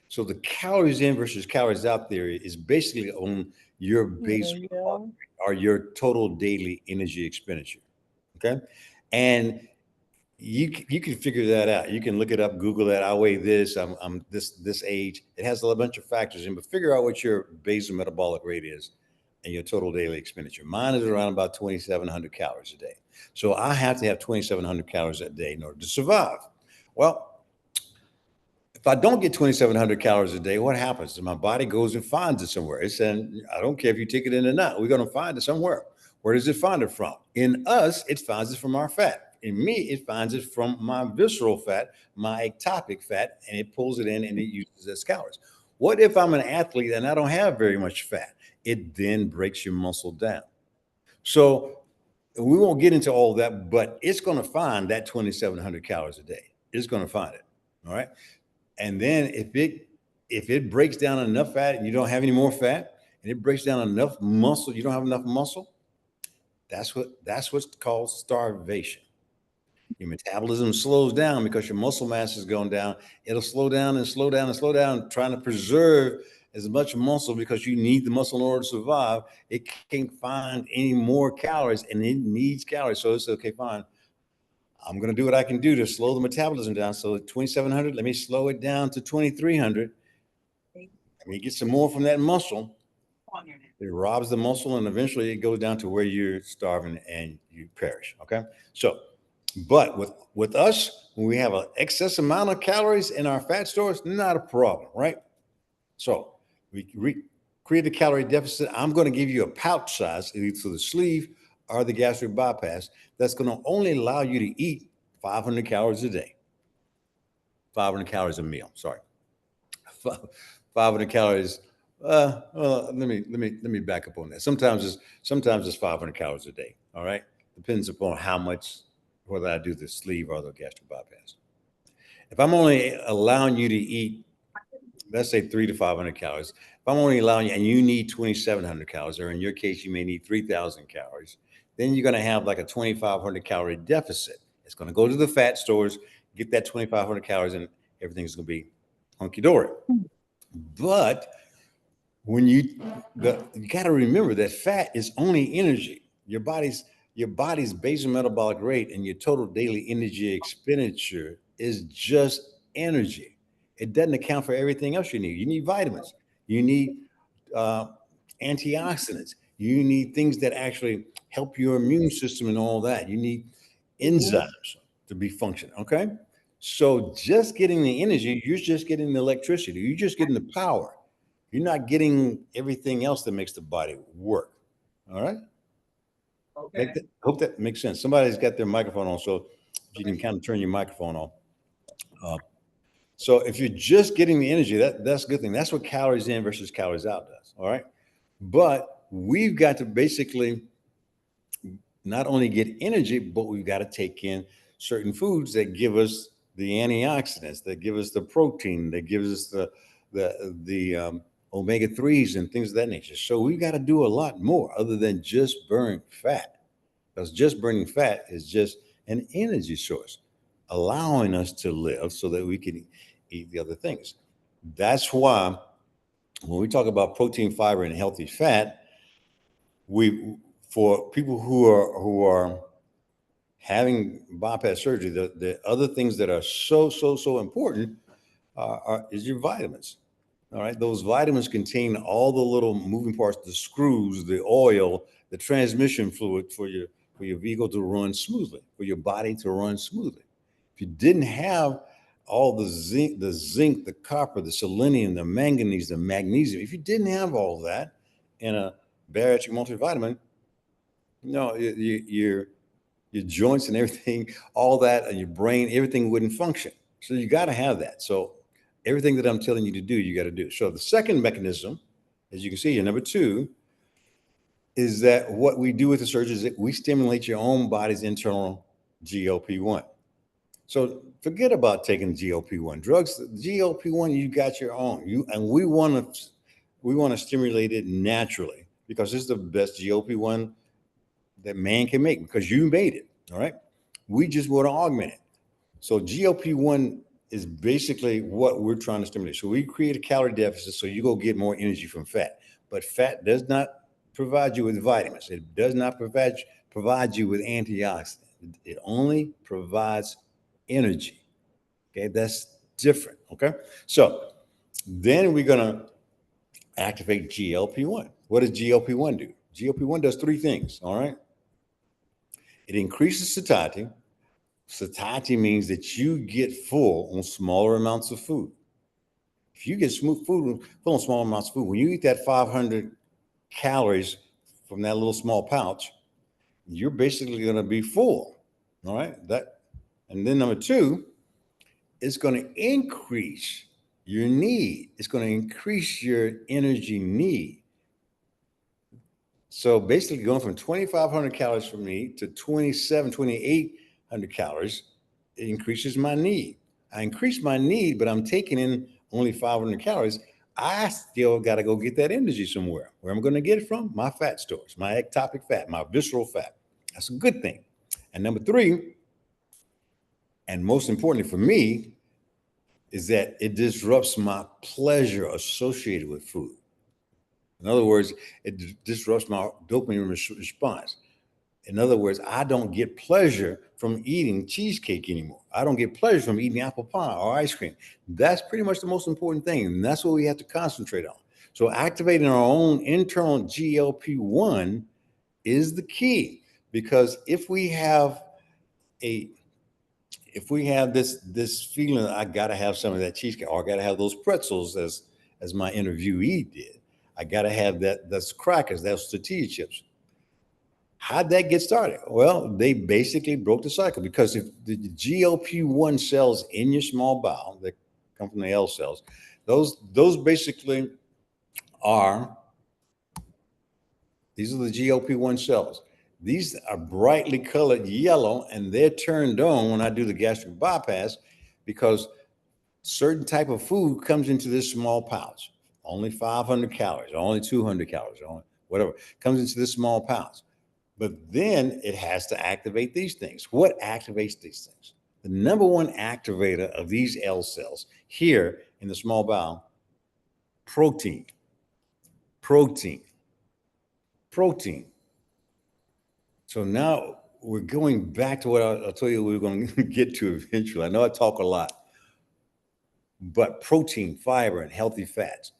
So the calories in versus calories out there is basically on your base or your total daily energy expenditure. Okay. And you can figure that out. You can look it up, Google that. I weigh this. I'm this age. It has a bunch of factors in, but figure out what your basal metabolic rate is and your total daily expenditure. Mine is around about 2,700 calories a day. So I have to have 2,700 calories a day in order to survive. Well, if I don't get 2,700 calories a day, what happens? My body goes and finds it somewhere. It's saying, I don't care if you take it in or not. We're going to find it somewhere. Where does it find it from? In us, it finds it from our fat. In me, it finds it from my visceral fat, my ectopic fat, and it pulls it in and it uses it as calories. What if I'm an athlete and I don't have very much fat? It then breaks your muscle down. So we won't get into all that, but it's going to find that 2,700 calories a day. It's going to find it. All right. And then if it breaks down enough fat and you don't have any more fat, and it breaks down enough muscle, you don't have enough muscle, that's what's called starvation. Your metabolism slows down because your muscle mass is going down. It'll slow down and slow down and slow down, trying to preserve as much muscle because you need the muscle in order to survive. It can't find any more calories and it needs calories. So it's okay, fine. I'm going to do what I can do to slow the metabolism down. So 2,700, let me slow it down to 2,300. Let me get some more from that muscle. It robs the muscle and eventually it goes down to where you're starving and you perish. Okay. So, but with us, when we have an excess amount of calories in our fat stores, not a problem, right? So we create a calorie deficit. I'm going to give you a pouch size, either through the sleeve or the gastric bypass, that's going to only allow you to eat 500 calories a day. 500 calories a meal. Sorry, 500 calories. Let me back up on that. Sometimes it's 500 calories a day. All right, depends upon how much, whether I do the sleeve or the gastric bypass. If I'm only allowing you to eat, let's say 300 to 500 calories, if I'm only allowing you, and you need 2,700 calories, or in your case, you may need 3,000 calories, then you're going to have like a 2,500 calorie deficit. It's going to go to the fat stores, get that 2,500 calories, and everything's going to be hunky dory. But when you got to remember that fat is only energy. Your body's your body's basal metabolic rate and your total daily energy expenditure is just energy. It doesn't account for everything else you need. You need vitamins. You need uh, antioxidants. You need things that actually help your immune system and all that. You need enzymes to be functioning. Okay. So just getting the energy, you're just getting the electricity. You're just getting the power. You're not getting everything else that makes the body work. All right. Hope that makes sense. Somebody's got their microphone on, so if you can kind of turn your microphone on. Uh, so if you're just getting the energy, that's a good thing. That's what calories in versus calories out does. All right. But we've got to basically not only get energy, but we've got to take in certain foods that give us the antioxidants, that give us the protein, that gives us the omega 3s and things of that nature. So we've got to do a lot more other than just burn fat, because just burning fat is just an energy source, allowing us to live so that we can eat the other things. That's why when we talk about protein, fiber, and healthy fat, we for people who are having bypass surgery, the other things that are so important is your vitamins. All right, those vitamins contain all the little moving parts, the screws, the oil, the transmission fluid for your vehicle to run smoothly, for your body to run smoothly. If you didn't have all the zinc, the copper, the selenium, the manganese, the magnesium, if you didn't have all that in a bariatric multivitamin, no, your joints and everything, all that, and your brain, everything wouldn't function. So you got to have that. So everything that I'm telling you to do, you got to do. So the second mechanism, as you can see here, number two, is that what we do with the surgery is that we stimulate your own body's internal GLP-1. So forget about taking GLP-1 drugs. GLP-1, you got your own. And we want to stimulate it naturally because this is the best GLP-1 that man can make because you made it. All right. We just want to augment it. So GLP-1 is basically what we're trying to stimulate. So we create a calorie deficit so you go get more energy from fat. But fat does not provide you with vitamins. It does not provide you with antioxidants. It only provides energy. Okay, that's different. Okay. So then we're gonna activate GLP-1. What does GLP-1 do? GLP-1 does three things. All right. It increases satiety. Satiety means that you get full on smaller amounts of food. If you get full on small amounts of food, when you eat that 500 calories from that little small pouch, you're basically going to be full. All right. And then number two, it's going to increase your need. It's going to increase your energy need. So basically going from 2,500 calories for me to 2,800 calories, it increases my need. I increase my need, but I'm taking in only 500 calories. I still got to go get that energy somewhere. Where I'm going to get it from? My fat stores, my ectopic fat, my visceral fat. That's a good thing. And number three, and most importantly for me, is that it disrupts my pleasure associated with food. In other words, it disrupts my dopamine response. In other words, I don't get pleasure from eating cheesecake anymore. I don't get pleasure from eating apple pie or ice cream. That's pretty much the most important thing. And that's what we have to concentrate on. So activating our own internal GLP-1 is the key, because a if we have this feeling that I gotta have some of that cheesecake, or I gotta have those pretzels as my interviewee did. I gotta have those crackers, those tortilla chips. How'd that get started? Well, they basically broke the cycle, because if the GLP-1 cells in your small bowel that come from the L cells, those basically are these are the GLP-1 cells. These are brightly colored yellow, and they're turned on when I do the gastric bypass, because certain type of food comes into this small pouch. Only 500 calories, only 200 calories, only whatever comes into this small pouch. But then it has to activate these things. What activates these things? The number one activator of these L cells here in the small bowel: protein, protein, protein. So now we're going back to what I'll tell you we we're going to get to eventually. I know I talk a lot, but protein, fiber, and healthy fats.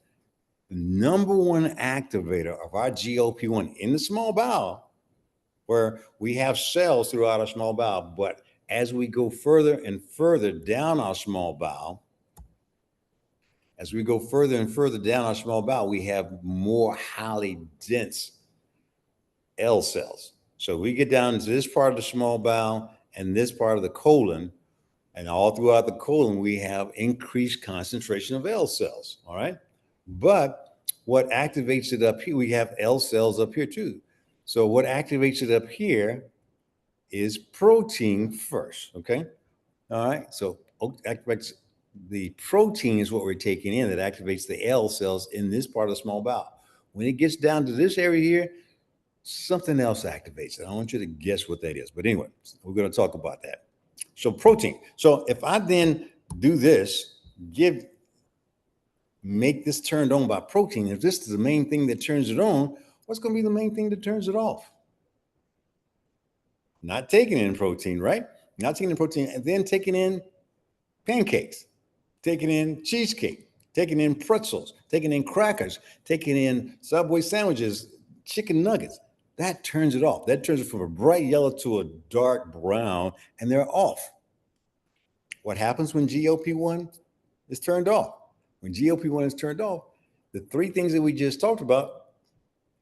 The number one activator of our GLP-1 in the small bowel, where we have cells throughout our small bowel, but as we go further and further down our small bowel, as we go further and further down our small bowel, we have more highly dense L cells. So we get down into this part of the small bowel and this part of the colon, and all throughout the colon, we have increased concentration of L cells. All right. But what activates it up here, we have L cells up here too. So what activates it up here is protein first. Okay. All right. So activates the protein is what we're taking in that activates the L cells in this part of the small bowel. When it gets down to this area here, something else activates it. I want you to guess what that is. But anyway, we're going to talk about that. So protein. So if I then do this, make this turned on by protein, if this is the main thing that turns it on, what's going to be the main thing that turns it off? Not taking in protein, right? Not taking in protein, and then taking in pancakes, taking in cheesecake, taking in pretzels, taking in crackers, taking in Subway sandwiches, chicken nuggets. That turns it off. That turns it from a bright yellow to a dark brown, and they're off. What happens when GLP-1 is turned off? When GLP-1 is turned off, the three things that we just talked about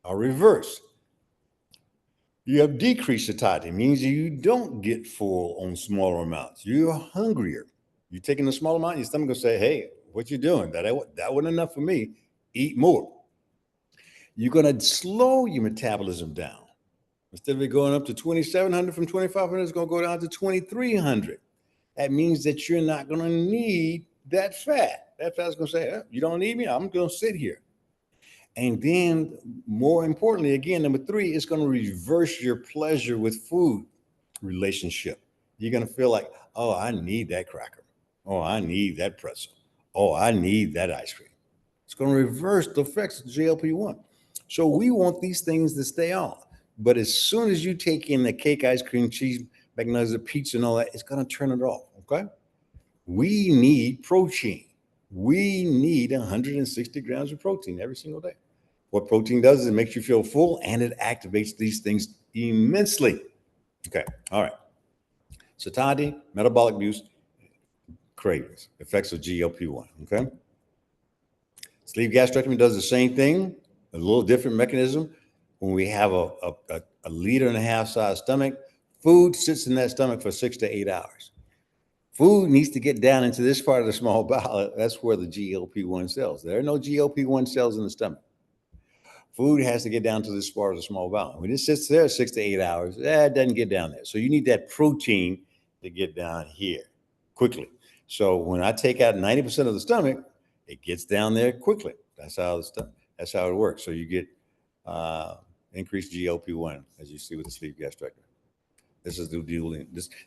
are reversed. You have decreased satiety. It means you don't get full on smaller amounts. You're hungrier. You're taking a small amount, your stomach will say, hey, what you doing? That wasn't enough for me. Eat more. You're going to slow your metabolism down. Instead of it going up to 2,700 from 2,500, it's going to go down to 2,300. That means that you're not going to need that fat. That fat's going to say, you don't need me? I'm going to sit here. And then more importantly, again, number three, it's going to reverse your pleasure with food relationship. You're going to feel like, oh, I need that cracker. Oh, I need that pretzel. Oh, I need that ice cream. It's going to reverse the effects of GLP-1. So we want these things to stay on. But as soon as you take in the cake, ice cream, cheese, McNuggets, pizza, and all that, it's going to turn it off. Okay. We need protein. We need 160 grams of protein every single day. What protein does is it makes you feel full and it activates these things immensely. Okay. All right. Satiety, metabolic abuse, cravings, effects of GLP-1. Okay. Sleeve gastrectomy does the same thing, a little different mechanism. When we have a 1.5 liter size stomach, food sits in that stomach for 6 to 8 hours. Food needs to get down into this part of the small bowel. That's where the GLP-1 cells. There are no GLP-1 cells in the stomach. Food has to get down to this part of the small bowel. When it sits there 6 to 8 hours, it doesn't get down there. So you need that protein to get down here quickly. So when I take out 90% of the stomach, it gets down there quickly. That's how it works. So you get increased GLP-1, as you see with the sleeve gastrectomy. This is the deal.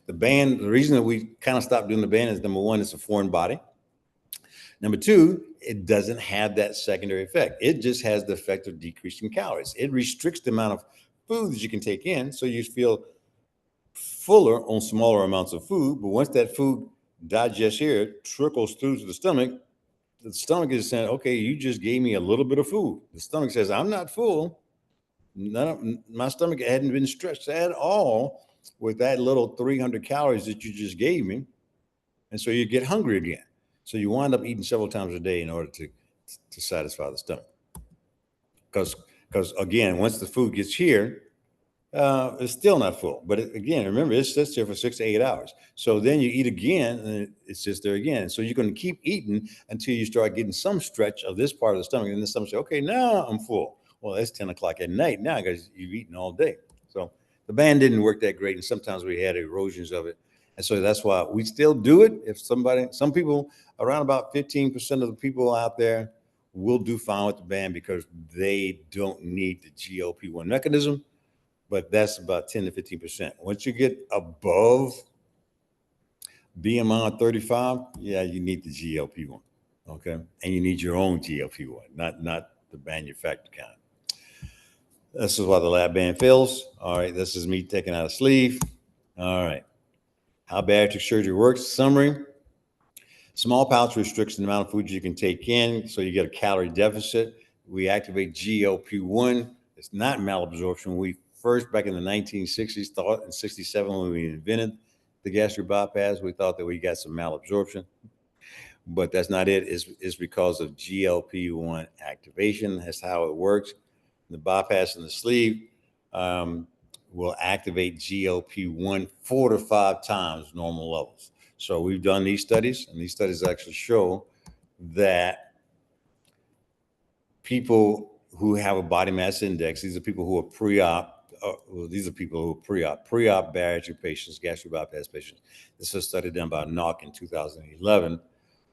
The band, the reason that we kind of stopped doing the band is number one, it's a foreign body. Number two, it doesn't have that secondary effect. It just has the effect of decreasing calories. It restricts the amount of food that you can take in, so you feel fuller on smaller amounts of food. But once that food digests here, trickles through to the stomach is saying, okay, you just gave me a little bit of food. The stomach says, I'm not full. My stomach hadn't been stretched at all with that little 300 calories that you just gave me. And so you get hungry again. So you wind up eating several times a day in order to satisfy the stomach. Because again, once the food gets here, it's still not full. But again, remember, it sits there for 6 to 8 hours. So then you eat again, and it sits there again. So you're going to keep eating until you start getting some stretch of this part of the stomach. And the stomach says, okay, now I'm full. Well, it's 10 o'clock at night now because you've eaten all day. So the band didn't work that great. And sometimes we had erosions of it. And so that's why we still do it. If some people, around about 15% of the people out there will do fine with the band because they don't need the GLP-1 mechanism, but that's about 10 to 15%. Once you get above BMI 35, yeah, you need the GLP-1, okay? And you need your own GLP-1, not the manufactured kind. This is why the lab band fails. All right, this is me taking out a sleeve. All right. How bariatric surgery works. Summary. Small pouch restricts the amount of food you can take in, so you get a calorie deficit. We activate GLP-1. It's not malabsorption. We first, back in the 1960s, thought in 67 when we invented the gastric bypass, we thought that we got some malabsorption, but that's not it. It's because of GLP-1 activation. That's how it works. The bypass in the sleeve will activate GLP-1 4 to 5 times normal levels. So we've done these studies, and these studies actually show that people who have a body mass index, these are people who are pre-op, these are people who are pre-op bariatric patients, gastric bypass patients. This was a study done by Knock in 2011.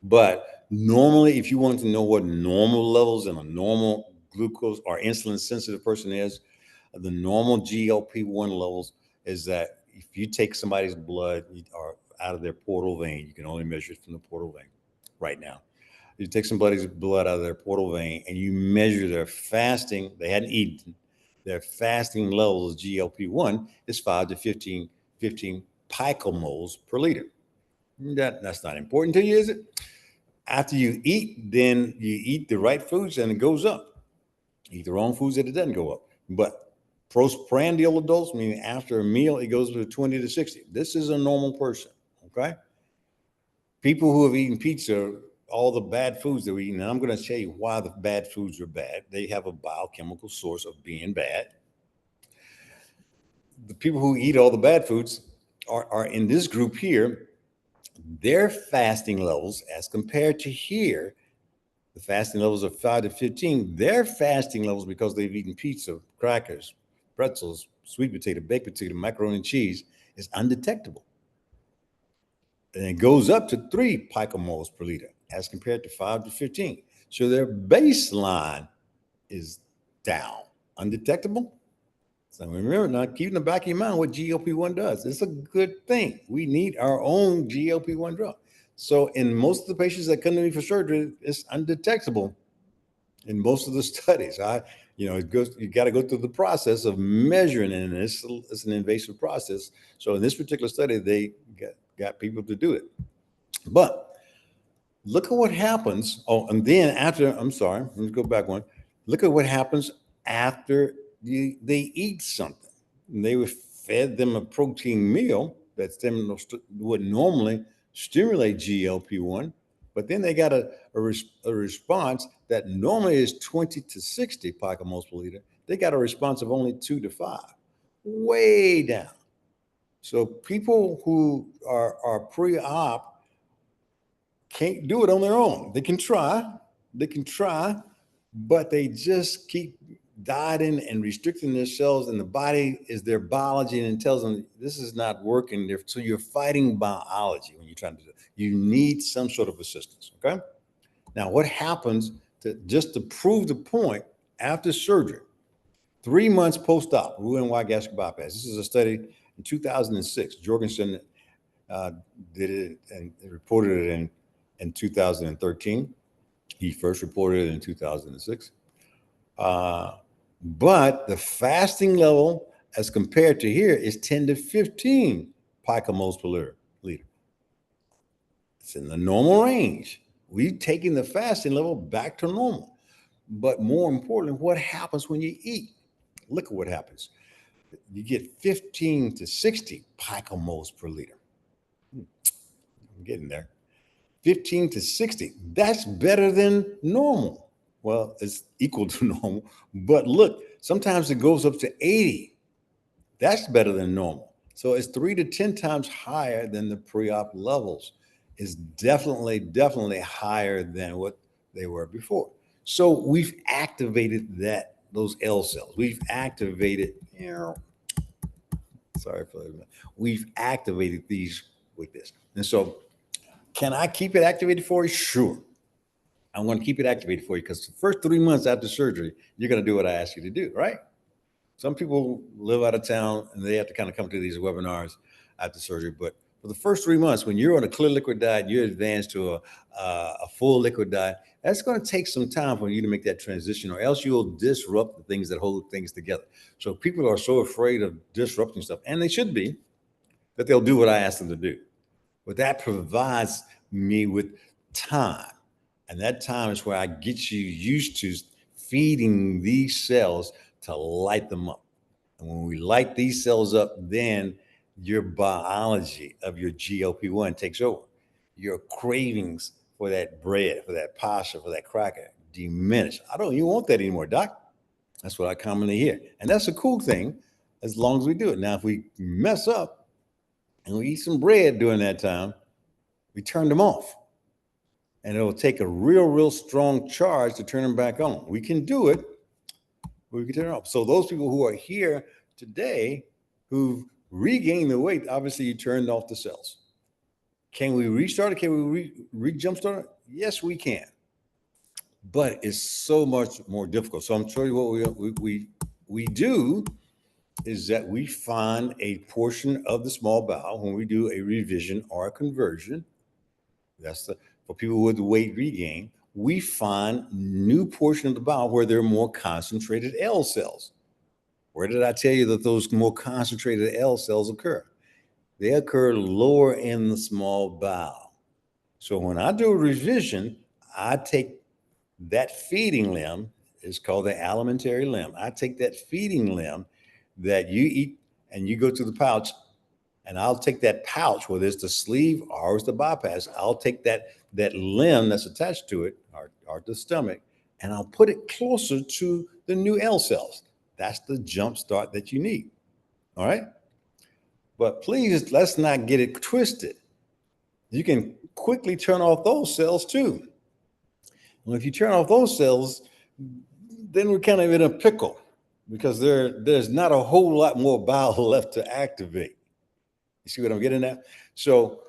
But normally, if you want to know what normal levels in a normal glucose or insulin sensitive person is, the normal GLP-1 levels is that if you take somebody's blood or out of their portal vein, you can only measure it from the portal vein right now. You take somebody's blood out of their portal vein and you measure their fasting, they hadn't eaten, their fasting levels of GLP-1 is 5 to 15 picomoles per liter. That's not important to you, is it? After you eat, then you eat the right foods and it goes up. Eat the wrong foods and it doesn't go up. But postprandial adults, meaning after a meal, it goes to 20 to 60. This is a normal person, okay? People who have eaten pizza, all the bad foods that we eat, and I'm going to tell you why the bad foods are bad. They have a biochemical source of being bad. The people who eat all the bad foods are in this group here. Their fasting levels, as compared to here, the fasting levels are 5 to 15. Their fasting levels, because they've eaten pizza, crackers, pretzels, sweet potato, baked potato, macaroni and cheese, is undetectable. And it goes up to 3 picomoles per liter as compared to 5 to 15. So their baseline is down, undetectable. So remember, now keep in the back of your mind what GLP-1 does. It's a good thing. We need our own GLP-1 drug. So in most of the patients that come to me for surgery, it's undetectable in most of the studies. You got to go through the process of measuring it, and it's an invasive process. So in this particular study, they got people to do it. But look at what happens. Oh, and then after, I'm sorry, let me go back one. Look at what happens after they eat something. And they were fed them a protein meal that would normally stimulate GLP-1, but then they got a response that normally is 20 to 60 picomoles per liter. They got a response of only 2 to 5, way down. So people who are pre-op can't do it on their own. They can try, but they just keep dieting and restricting themselves, and the body is their biology and it tells them this is not working. So you're fighting biology when you're trying to do it. You need some sort of assistance, okay? Now, what happens just to prove the point after surgery, 3 months post-op, Roux-en-Y gastric bypass. This is a study in 2006. Jorgensen did it and reported it in 2013. He first reported it in 2006. But the fasting level as compared to here is 10 to 15 picomoles per liter. It's in the normal range. We've taken the fasting level back to normal. But more importantly, what happens when you eat? Look at what happens. You get 15 to 60 picomoles per liter. I'm getting there. 15 to 60. That's better than normal. Well, it's equal to normal. But look, sometimes it goes up to 80. That's better than normal. So it's 3 to 10 times higher than the pre-op levels. It's definitely higher than what they were before. So we've activated those L cells. We've activated, sorry for that. We've activated these with this. And so can I keep it activated for you? Sure. I'm going to keep it activated for you because the first 3 months after surgery, you're going to do what I ask you to do, right? Some people live out of town and they have to kind of come to these webinars after surgery. But for the first 3 months, when you're on a clear liquid diet, you're advanced to a full liquid diet. That's going to take some time for you to make that transition, or else you'll disrupt the things that hold things together. So people are so afraid of disrupting stuff, and they should be, that they'll do what I ask them to do. But that provides me with time. And that time is where I get you used to feeding these cells to light them up. And when we light these cells up, then your biology of your GLP-1 takes over. Your cravings for that bread, for that pasta, for that cracker diminish. I don't even want that anymore, doc. That's what I commonly hear. And that's a cool thing as long as we do it. Now, if we mess up and we eat some bread during that time, we turn them off. And it'll take a real strong charge to turn them back on. We can do it, but we can turn it off. So those people who are here today who've regained the weight, obviously you turned off the cells. Can we restart it? Can we jumpstart it? Yes, we can. But it's so much more difficult. So I'm showing you what we do is that we find a portion of the small bowel when we do a revision or a conversion. That's for people with weight regain. We find new portion of the bowel where there are more concentrated L cells. Where did I tell you that those more concentrated L cells occur? They occur lower in the small bowel. So when I do a revision, I take that feeding limb, it's called the alimentary limb. I take that feeding limb that you eat and you go to the pouch, and I'll take that pouch, whether it's the sleeve or it's the bypass, I'll take that limb that's attached to it or the stomach, and I'll put it closer to the new L cells. That's the jump start that you need. All right. But please, let's not get it twisted. You can quickly turn off those cells too. Well, if you turn off those cells, then we're kind of in a pickle because there's not a whole lot more bowel left to activate. You see what I'm getting at? So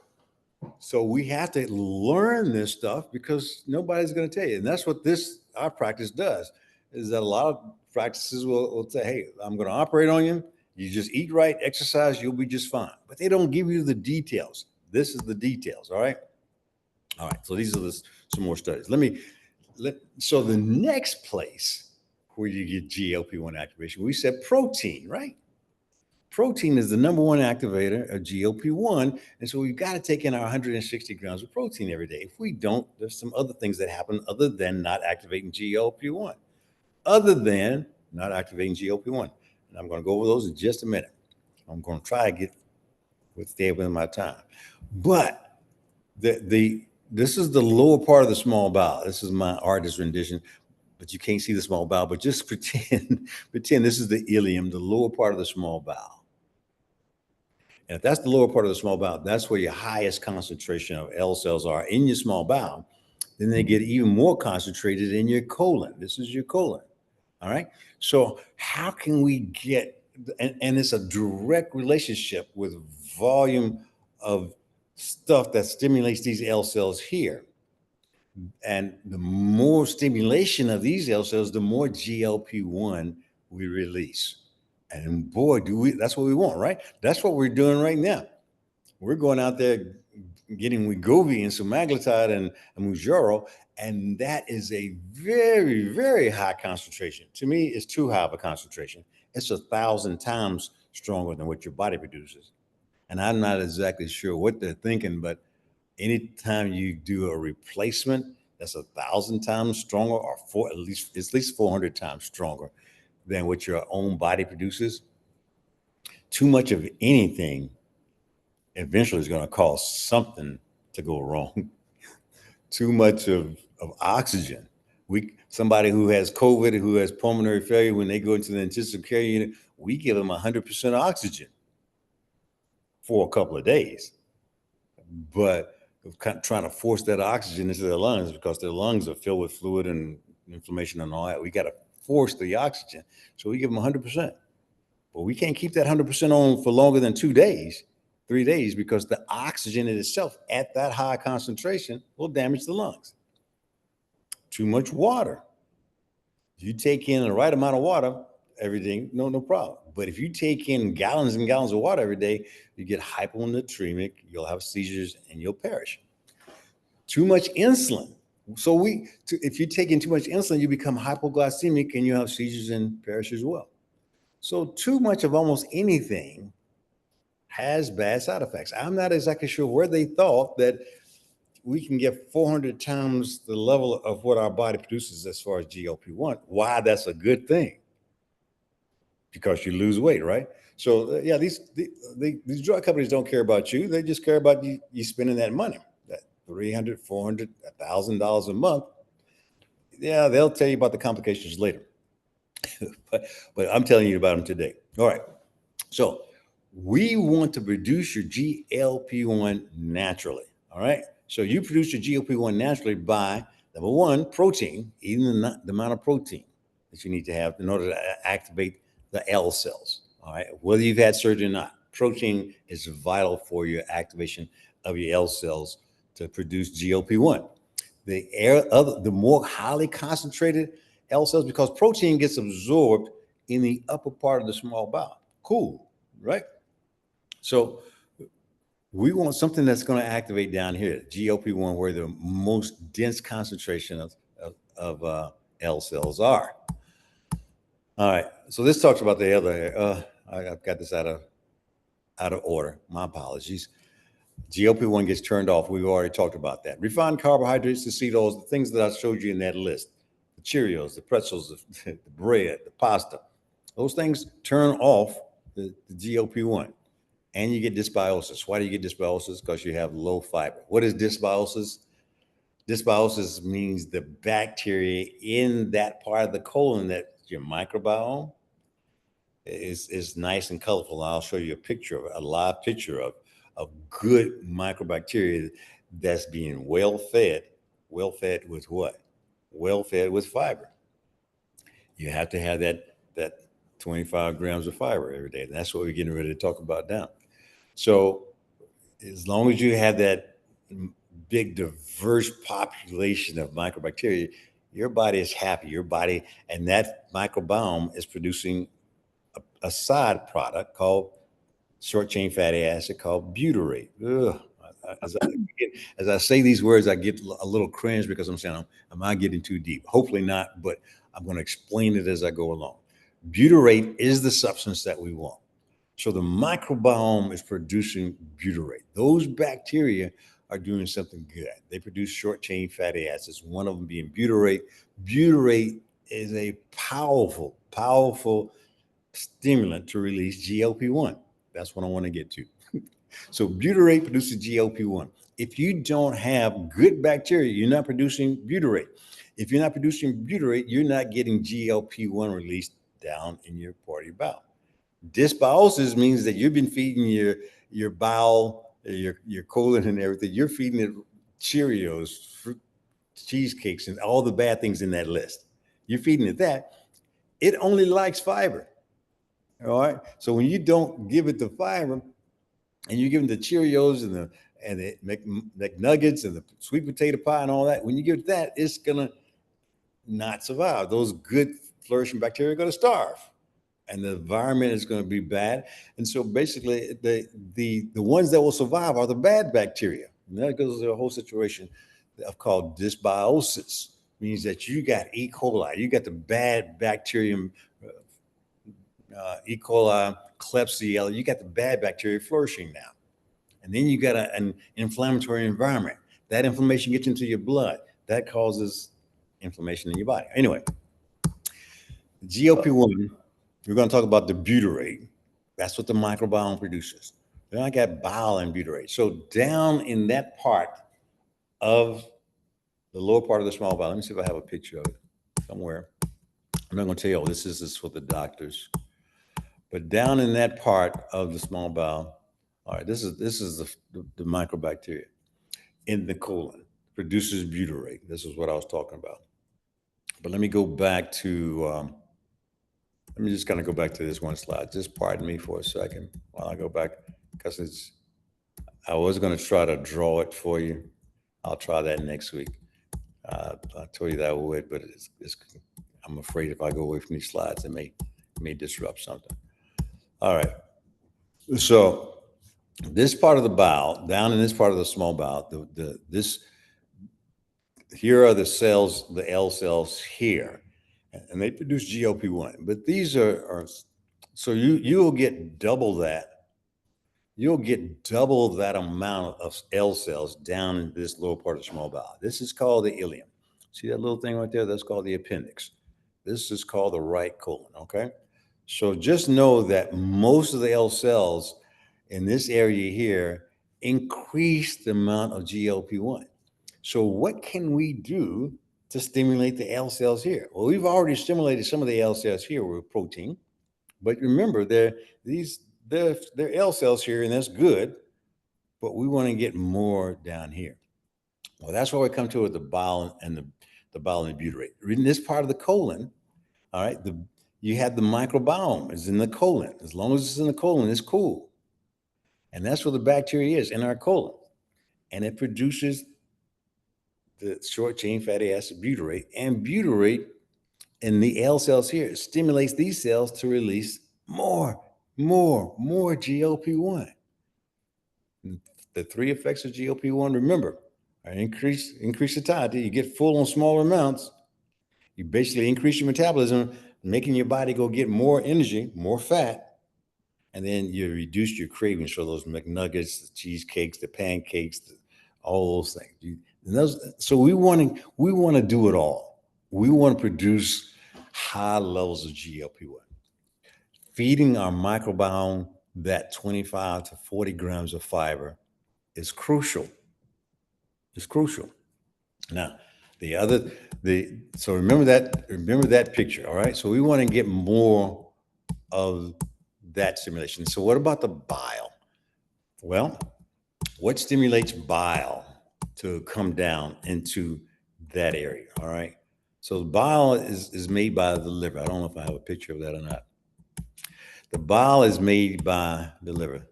we have to learn this stuff because nobody's going to tell you. And that's what our practice does, is that a lot of practices will say, hey, I'm going to operate on you. You just eat right, exercise, you'll be just fine. But they don't give you the details. This is the details, all right? All right, so these are some more studies. So the next place where you get GLP-1 activation, we said protein, right? Protein is the number one activator of GLP-1. And so we've got to take in our 160 grams of protein every day. If we don't, there's some other things that happen other than not activating GLP-1. And I'm going to go over those in just a minute. I'm going to try to stay within my time. But this is the lower part of the small bowel. This is my artist rendition, but you can't see the small bowel, but just pretend this is the ileum, the lower part of the small bowel. And if that's the lower part of the small bowel, that's where your highest concentration of L cells are in your small bowel. Then they get even more concentrated in your colon. This is your colon. All right. So how can we get, and it's a direct relationship with volume of stuff that stimulates these L cells here. And the more stimulation of these L cells, the more GLP-1 we release. And boy, that's what we want, right? That's what we're doing right now. We're going out there getting Wegovy and semaglutide and Mounjaro, and that is a very high concentration. To me, it's too high of a concentration. It's 1,000 times stronger than what your body produces. And I'm not exactly sure what they're thinking, but anytime you do a replacement, that's 1,000 times stronger, or at least 400 times stronger than what your own body produces. Too much of anything eventually is going to cause something to go wrong. Too much of oxygen. Somebody who has COVID, who has pulmonary failure, when they go into the intensive care unit, we give them 100% oxygen for a couple of days. But trying to force that oxygen into their lungs because their lungs are filled with fluid and inflammation and all that. We got to force the oxygen. So we give them 100%. But we can't keep that 100% on for longer than 2 days, 3 days, because the oxygen in itself at that high concentration will damage the lungs. Too much water. You take in the right amount of water, everything, no problem. But if you take in gallons and gallons of water every day, you get hyponatremic, you'll have seizures, and you'll perish. Too much insulin. So if you're taking too much insulin, you become hypoglycemic and you have seizures and perish as well. So too much of almost anything has bad side effects. I'm not exactly sure where they thought that we can get 400 times the level of what our body produces as far as GLP-1. Why that's a good thing? Because you lose weight, right? So yeah, these drug companies don't care about you. They just care about you spending that money, that $300, $400, $1,000 a month. Yeah, they'll tell you about the complications later. but I'm telling you about them today. All right. So we want to produce your GLP-1 naturally. All right. So you produce your GLP-1 naturally by, number one, protein, eating the amount of protein that you need to have in order to activate the L cells. All right. Whether you've had surgery or not, protein is vital for your activation of your L cells to produce GLP-1. The more highly concentrated L cells, because protein gets absorbed in the upper part of the small bowel. Cool, right? So we want something that's going to activate down here, GLP-1, where the most dense concentration of L cells are. All right. So this talks about the other. I've got this out of order. My apologies. GLP-1 gets turned off. We've already talked about that. Refined carbohydrates, the seed oils, the things that I showed you in that list, the Cheerios, the pretzels, the bread, the pasta, those things turn off the GLP-1 and you get dysbiosis. Why do you get dysbiosis? Because you have low fiber. What is dysbiosis? Dysbiosis means the bacteria in that part of the colon, that your microbiome, is nice and colorful. I'll show you a live picture of good microbacteria that's being well fed with what? Well fed with fiber. You have to have that 25 grams of fiber every day. That's what we're getting ready to talk about now. So as long as you have that big diverse population of microbacteria, your body is happy. Your body and that microbiome is producing a side product called short chain fatty acid called butyrate. Ugh. As I say these words, I get a little cringe because I'm saying, am I getting too deep? Hopefully not, but I'm going to explain it as I go along. Butyrate is the substance that we want. So the microbiome is producing butyrate. Those bacteria are doing something good. They produce short chain fatty acids, one of them being butyrate. Butyrate is a powerful, powerful stimulant to release GLP-1. That's what I want to get to. So butyrate produces GLP-1. If you don't have good bacteria, you're not producing butyrate. If you're not producing butyrate, you're not getting GLP-1 released down in your part of your bowel. Dysbiosis means that you've been feeding your bowel, your colon and everything. You're feeding it Cheerios, fruit, cheesecakes, and all the bad things in that list. You're feeding it that. It only likes fiber. All right. So when you don't give it the fiber, and you give it the Cheerios and the McNuggets and the sweet potato pie and all that, when you give it that, it's gonna not survive. Those good flourishing bacteria are gonna starve, and the environment is going to be bad. And so basically, the ones that will survive are the bad bacteria. And that goes to a whole situation of called dysbiosis. Means that you got E. coli, you got the bad bacterium, E. coli, Klebsiella, you got the bad bacteria flourishing now. And then you got an inflammatory environment. That inflammation gets into your blood. That causes inflammation in your body. Anyway, GLP-1, we're going to talk about the butyrate. That's what the microbiome produces. Then I got bile and butyrate. So down in that part of the lower part of the small bowel, let me see if I have a picture of it somewhere. I'm not going to tell you, oh, this is for the doctors. But down in that part of the small bowel, all right, this is the microbacteria in the colon, produces butyrate. This is what I was talking about. But let me go back to, let me just kind of go back to this one slide. Just pardon me for a second while I go back, because I was going to try to draw it for you. I'll try that next week. I told you that I would, but I'm afraid if I go away from these slides, it may disrupt something. All right. So this part of the bowel, down in this part of the small bowel, here are the cells, the L cells here, and they produce GLP-1. But these are so you'll get double that. You'll get double that amount of L cells down in this lower part of the small bowel. This is called the ileum. See that little thing right there? That's called the appendix. This is called the right colon. Okay. So just know that most of the L cells in this area here increase the amount of GLP-1. So what can we do to stimulate the L cells here? Well, we've already stimulated some of the L cells here with protein, but remember they're L cells here, and that's good, but we want to get more down here. Well, that's where we come to with the bile and the bile and the butyrate. In this part of the colon, all right, you have the microbiome is in the colon. As long as it's in the colon, it's cool. And that's where the bacteria is, in our colon. And it produces the short chain fatty acid butyrate, and butyrate in the L cells here, it stimulates these cells to release more GLP-1. The three effects of GLP-1, remember, are increase satiety. You get full on smaller amounts. You basically increase your metabolism, making your body go get more energy, more fat, and then you reduce your cravings for those McNuggets, the cheesecakes, the pancakes, all those things. So we want to do it all. We want to produce high levels of GLP-1. Feeding our microbiome that 25 to 40 grams of fiber is crucial. It's crucial. Now, so remember that picture, all right? So we want to get more of that stimulation. So what about the bile? Well, what stimulates bile to come down into that area, all right? So the bile is made by the liver. I don't know if I have a picture of that or not. The bile is made by the liver.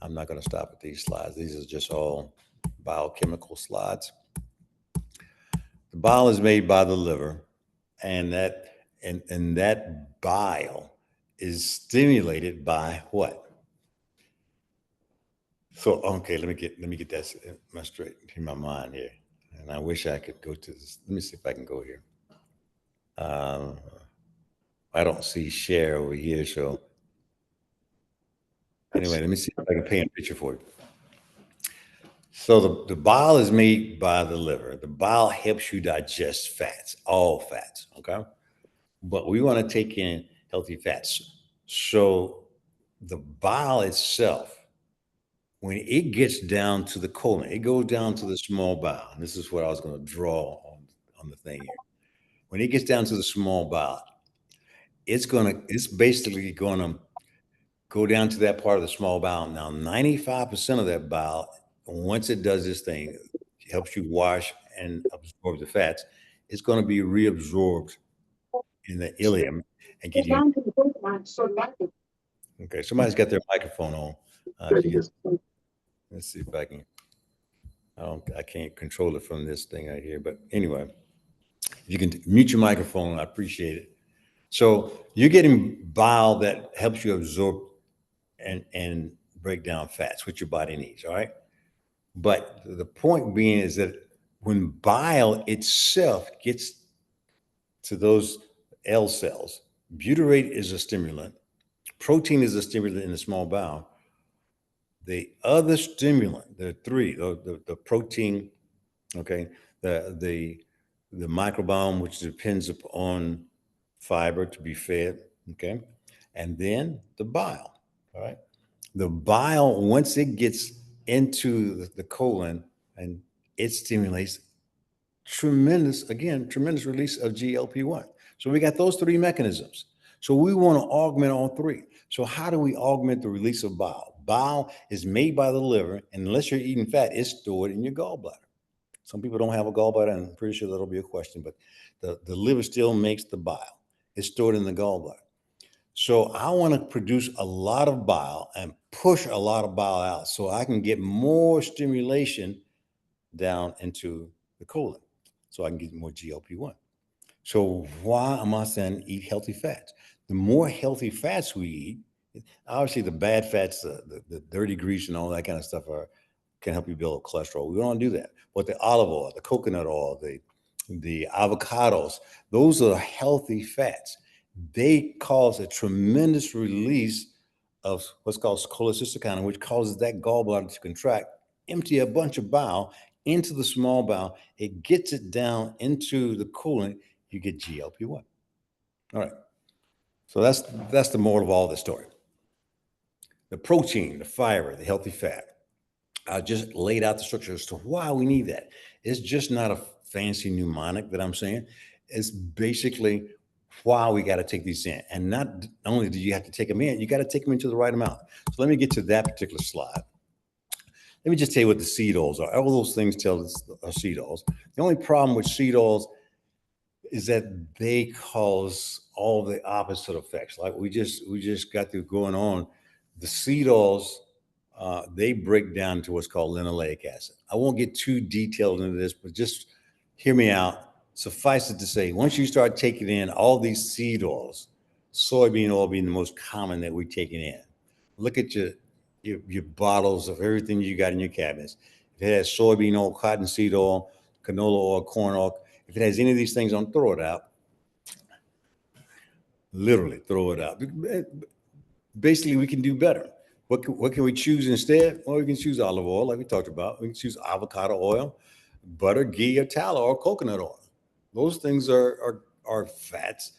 I'm not going to stop at these slides. These are just all biochemical slides. The bile is made by the liver, and that bile is stimulated by what? So okay, let me get that straight in my mind here. And I wish I could go to this. Let me see if I can go here. I don't see share over here, so anyway, let me see if I can paint a picture for you. So the bile is made by the liver. The bile helps you digest fats, all fats, okay? But we want to take in healthy fats. So the bile itself, when it gets down to the colon, it goes down to the small bowel. And this is what I was going to draw on the thing here. When it gets down to the small bowel, it's basically going to go down to that part of the small bowel. Now, 95% of that bowel, once it does this thing, it helps you wash and absorb the fats, it's going to be reabsorbed in the ileum and get you. Okay, somebody's got their microphone on. Let's see if I can. I can't control it from this thing right here, but anyway, if you can mute your microphone, I appreciate it. So you're getting bile that helps you absorb and break down fats, which your body needs, all right? But the point being is that when bile itself gets to those L cells, butyrate is a stimulant, protein is a stimulant in the small bowel. The other stimulant, there are three, the protein, okay, the microbiome, which depends upon fiber to be fed, okay, and then the bile, all right? The bile, once it gets into the colon, and it stimulates tremendous release of GLP-1. So we got those three mechanisms. So we want to augment all three. So how do we augment the release of bile? Bile is made by the liver, and unless you're eating fat, it's stored in your gallbladder. Some people don't have a gallbladder, and I'm pretty sure that'll be a question, but the liver still makes the bile. It's stored in the gallbladder. So I want to produce a lot of bile and push a lot of bile out so I can get more stimulation down into the colon so I can get more GLP-1. So why am I saying eat healthy fats? The more healthy fats we eat, obviously the bad fats, the dirty grease and all that kind of stuff can help you build cholesterol. We don't do that. But the olive oil, the coconut oil, the avocados, those are healthy fats. They cause a tremendous release of what's called cholecysticonin, which causes that gallbladder to contract, empty a bunch of bile into the small bowel. It gets it down into the colon. You get GLP-1. All right. So that's the moral of all the story. The protein, the fiber, the healthy fat. I just laid out the structure as to why we need that. It's just not a fancy mnemonic that I'm saying. It's basically why we got to take these in. And not only do you have to take them in, you got to take them into the right amount. So let me get to that particular slide. Let me just tell you what the seed oils are. All those things tell us are seed oils. The only problem with seed oils is that they cause all the opposite effects. Like we just got through going on. The seed oils, they break down to what's called linoleic acid. I won't get too detailed into this, but just hear me out. Suffice it to say, once you start taking in all these seed oils, soybean oil being the most common that we're taking in. Look at your bottles of everything you got in your cabinets. If it has soybean oil, cottonseed oil, canola oil, corn oil, if it has any of these things, don't throw it out. Literally throw it out. Basically, we can do better. What can we choose instead? Well, we can choose olive oil, like we talked about. We can choose avocado oil, butter, ghee, or tallow, or coconut oil. Those things are fats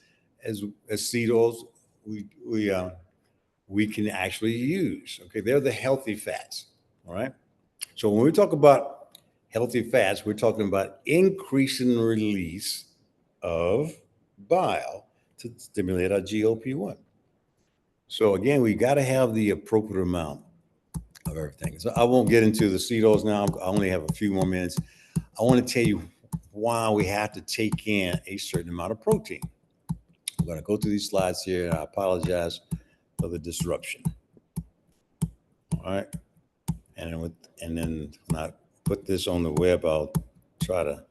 as seed oils we can actually use. Okay, they're the healthy fats. All right. So when we talk about healthy fats, we're talking about increasing the release of bile to stimulate our GLP-1. So again, we got to have the appropriate amount of everything. So I won't get into the seed oils now. I only have a few more minutes. I want to tell you why we have to take in a certain amount of protein. I'm going to go through these slides here, and I apologize for the disruption. All right. And then when I put this on the web, I'll try to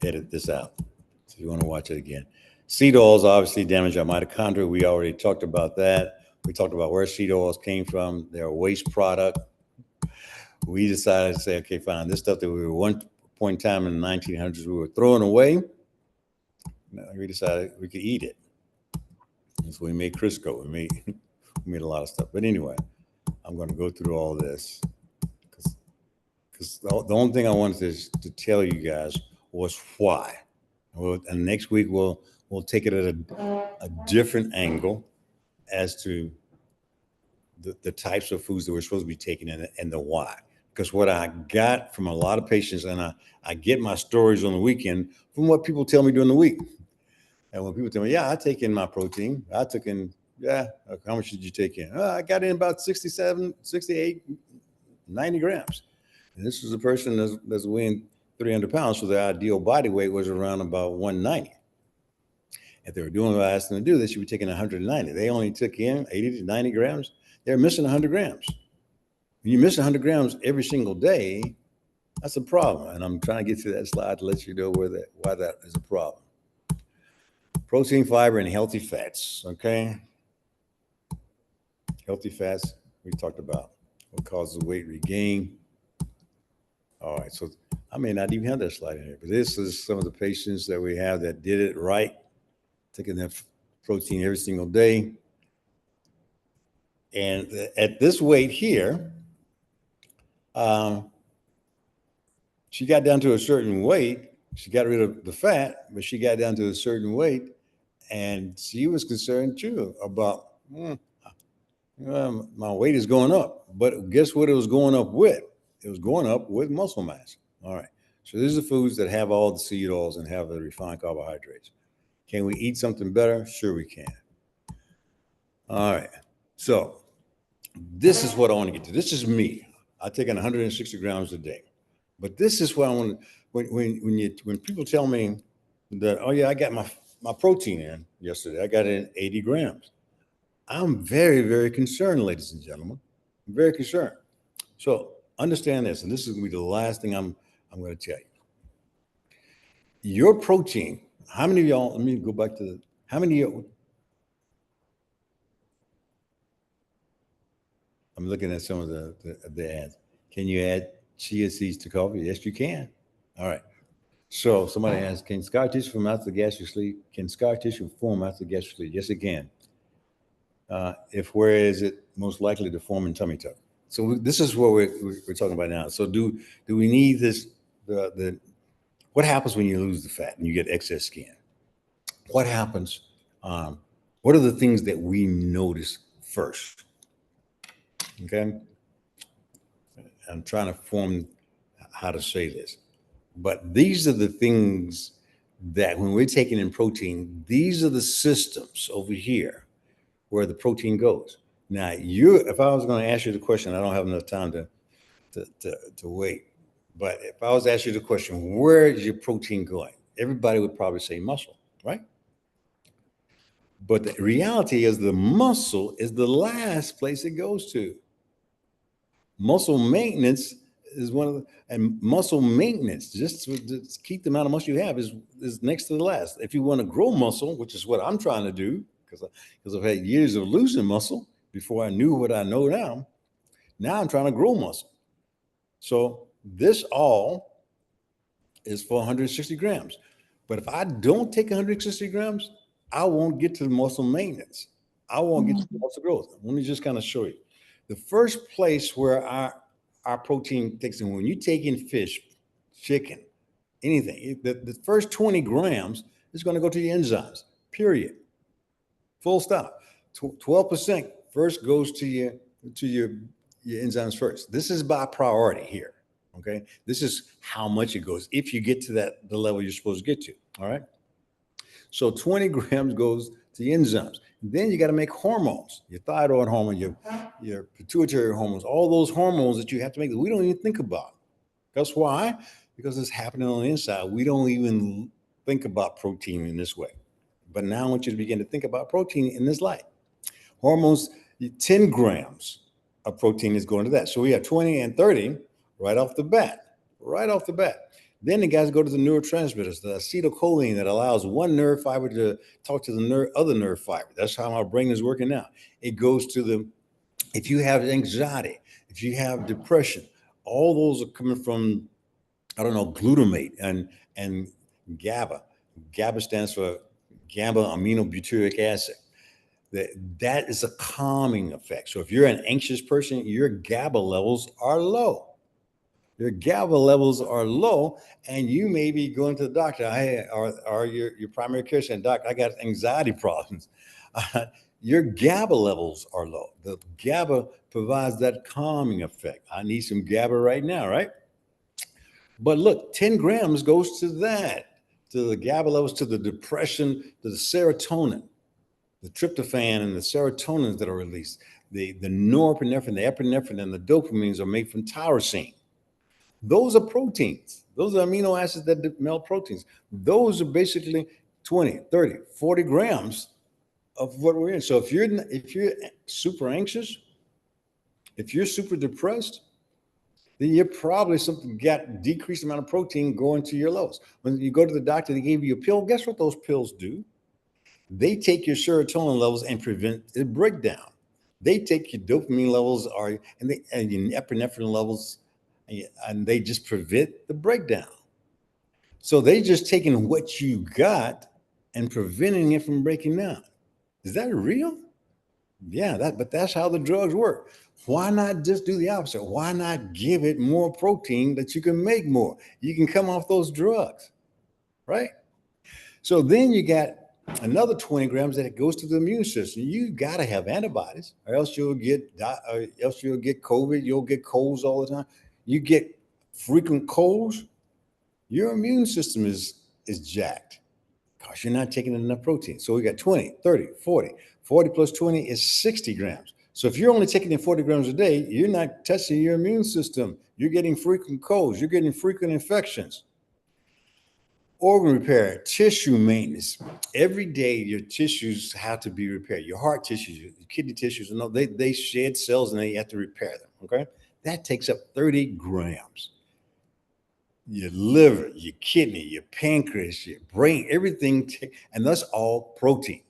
edit this out. So if you want to watch it again. Seed oils obviously damage our mitochondria. We already talked about that. We talked about where seed oils came from. They're a waste product. We decided to say, okay, fine. This stuff that we were one point in time in the 1900s, we were throwing away. We decided we could eat it. And so we made Crisco. We made a lot of stuff. But anyway, I'm going to go through all this because the only thing I wanted to tell you guys was why. And next week we'll take it at a different angle as to the types of foods that we're supposed to be taking in and the why. Because what I got from a lot of patients, and I get my stories on the weekend from what people tell me during the week. And when people tell me, yeah, I take in my protein, I took in, yeah, how much did you take in? I got in about 67, 68, 90 grams. And this was a person that's weighing 300 pounds, so their ideal body weight was around about 190. If they were doing what I asked them to do, they should be taking 190. They only took in 80 to 90 grams. They're missing 100 grams. When you miss 100 grams every single day, that's a problem. And I'm trying to get to that slide to let you know why that is a problem. Protein, fiber, and healthy fats, okay? Healthy fats, we talked about what causes weight regain. All right, so I may not even have that slide in here, but this is some of the patients that we have that did it right, taking their protein every single day. And at this weight here, she got down to a certain weight. She got rid of the fat, but she got down to a certain weight. And she was concerned too about, my weight is going up. But guess what it was going up with? It was going up with muscle mass. All right. So these are the foods that have all the seed oils and have the refined carbohydrates. Can we eat something better? Sure we can. All right. So this is what I want to get to. This is me. I take in 160 grams a day. But this is what I want to, when people tell me that, oh yeah, I got my protein in yesterday. I got it in 80 grams. I'm very, very concerned, ladies and gentlemen. I'm very concerned. So understand this, and this is going to be the last thing I'm going to tell you. Your protein, how many of y'all, let me go back to how many of you, I'm looking at some of the ads. Can you add chia seeds to coffee? Yes, you can. All right. So somebody asks, can scar tissue form after gastric sleep? Can scar tissue form after gastric sleep? Yes, it can. If where is it most likely to form in tummy tuck? So this is what we're talking about now. So do we need this? The what happens when you lose the fat and you get excess skin? What happens? Um, what are the things that we notice first? Okay, I'm trying to form how to say this, but these are the things that when we're taking in protein, these are the systems over here where the protein goes. Now, if I was going to ask you the question, I don't have enough time to wait. But if I was to ask you the question, where is your protein going? Everybody would probably say muscle, right? But the reality is the muscle is the last place it goes to. Muscle maintenance is one of the, and muscle maintenance, just to keep the amount of muscle you have is next to the last. If you want to grow muscle, which is what I'm trying to do, because I've had years of losing muscle before I knew what I know now. Now I'm trying to grow muscle. So this all is for 160 grams. But if I don't take 160 grams, I won't get to the muscle maintenance. I won't get to the muscle growth. Let me just kind of show you. The first place where our protein takes in, when you take in fish, chicken, anything, the first 20 grams is going to go to the enzymes, period. Full stop. 12% first goes to your enzymes first. This is by priority here. Okay. This is how much it goes if you get to the level you're supposed to get to. All right. So 20 grams goes to the enzymes. Then you got to make hormones, your thyroid hormone, your pituitary hormones, all those hormones that you have to make that we don't even think about. That's why? Because it's happening on the inside. We don't even think about protein in this way. But now I want you to begin to think about protein in this light. Hormones, 10 grams of protein is going to that. So we have 20 and 30 right off the bat. Then the guys go to the neurotransmitters, the acetylcholine that allows one nerve fiber to talk to the other nerve fiber. That's how our brain is working now. It goes to if you have anxiety, if you have depression, all those are coming from, I don't know, glutamate and GABA. GABA stands for gamma aminobutyric acid. That is a calming effect. So if you're an anxious person, your GABA levels are low. Your GABA levels are low, and you may be going to the doctor, or your primary care saying, Doc, I got anxiety problems. Your GABA levels are low. The GABA provides that calming effect. I need some GABA right now, right? But look, 10 grams goes to that, to the GABA levels, to the depression, to the serotonin, the tryptophan and the serotonins that are released. The norepinephrine, the epinephrine, and the dopamines are made from tyrosine. Those are proteins. Those are amino acids that melt proteins. Those are basically 20, 30, 40 grams of what we're in. So if you're super anxious, if you're super depressed, then you're probably got decreased amount of protein going to your levels. When you go to the doctor, they gave you a pill. Guess what those pills do? They take your serotonin levels and prevent the breakdown. They take your dopamine levels and your epinephrine levels, and they just prevent the breakdown. So they just taking what you got and preventing it from breaking down. Is that real? Yeah, but that's how the drugs work. Why not just do the opposite? Why not give it more protein that you can make more? You can come off those drugs, right? So then you got another 20 grams that goes to the immune system. You got to have antibodies, or else you'll get COVID. You'll get colds all the time. You get frequent colds. Your immune system is jacked because you're not taking enough protein. So we got 20, 30, 40. 40 plus 20 is 60 grams. So if you're only taking in 40 grams a day, you're not touching your immune system. You're getting frequent colds. You're getting frequent infections. Organ repair, tissue maintenance. Every day, your tissues have to be repaired. Your heart tissues, your kidney tissues, they shed cells and they have to repair them. Okay, that takes up 30 grams. Your liver, your kidney, your pancreas, your brain, everything, and that's all protein.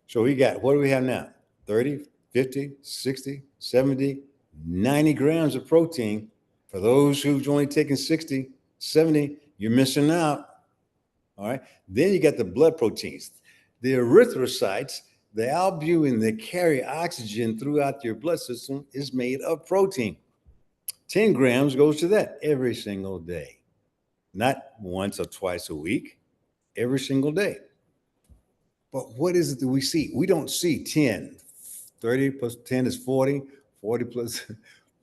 So what do we have now? 30, 50, 60, 70, 90 grams of protein For those who've only taken 60, 70, you're missing out. All right. Then you got the blood proteins, the erythrocytes, the albumin that carry oxygen throughout your blood system is made of protein. 10 grams goes to that every single day, not once or twice a week, every single day. But what is it that we see? We don't see 10. 30 plus 10 is 40, 40 plus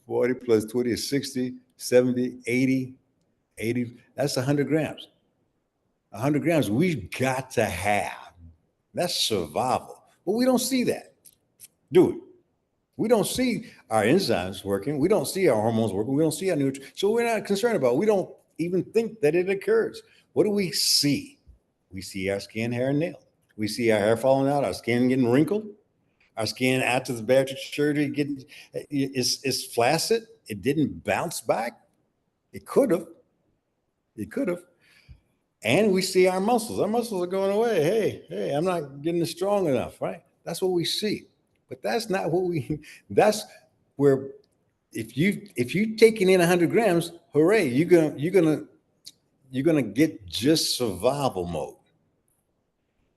40 plus 20 is 60, 70, 80, 80. That's 100 grams. 100 grams we've got to have. That's survival. But we don't see that, do we? We don't see our enzymes working. We don't see our hormones working. We don't see our nutrients. So we're not concerned about it. We don't even think that it occurs. What do we see? We see our skin, hair, and nails. We see our hair falling out, our skin getting wrinkled, our skin after the bariatric surgery getting is flaccid. It didn't bounce back. It could have. It could have. And we see our muscles. Our muscles are going away. Hey, I'm not getting strong enough, right? That's what we see. But that's not what that's where if you taking in 100 grams, hooray, you're gonna get just survival mode.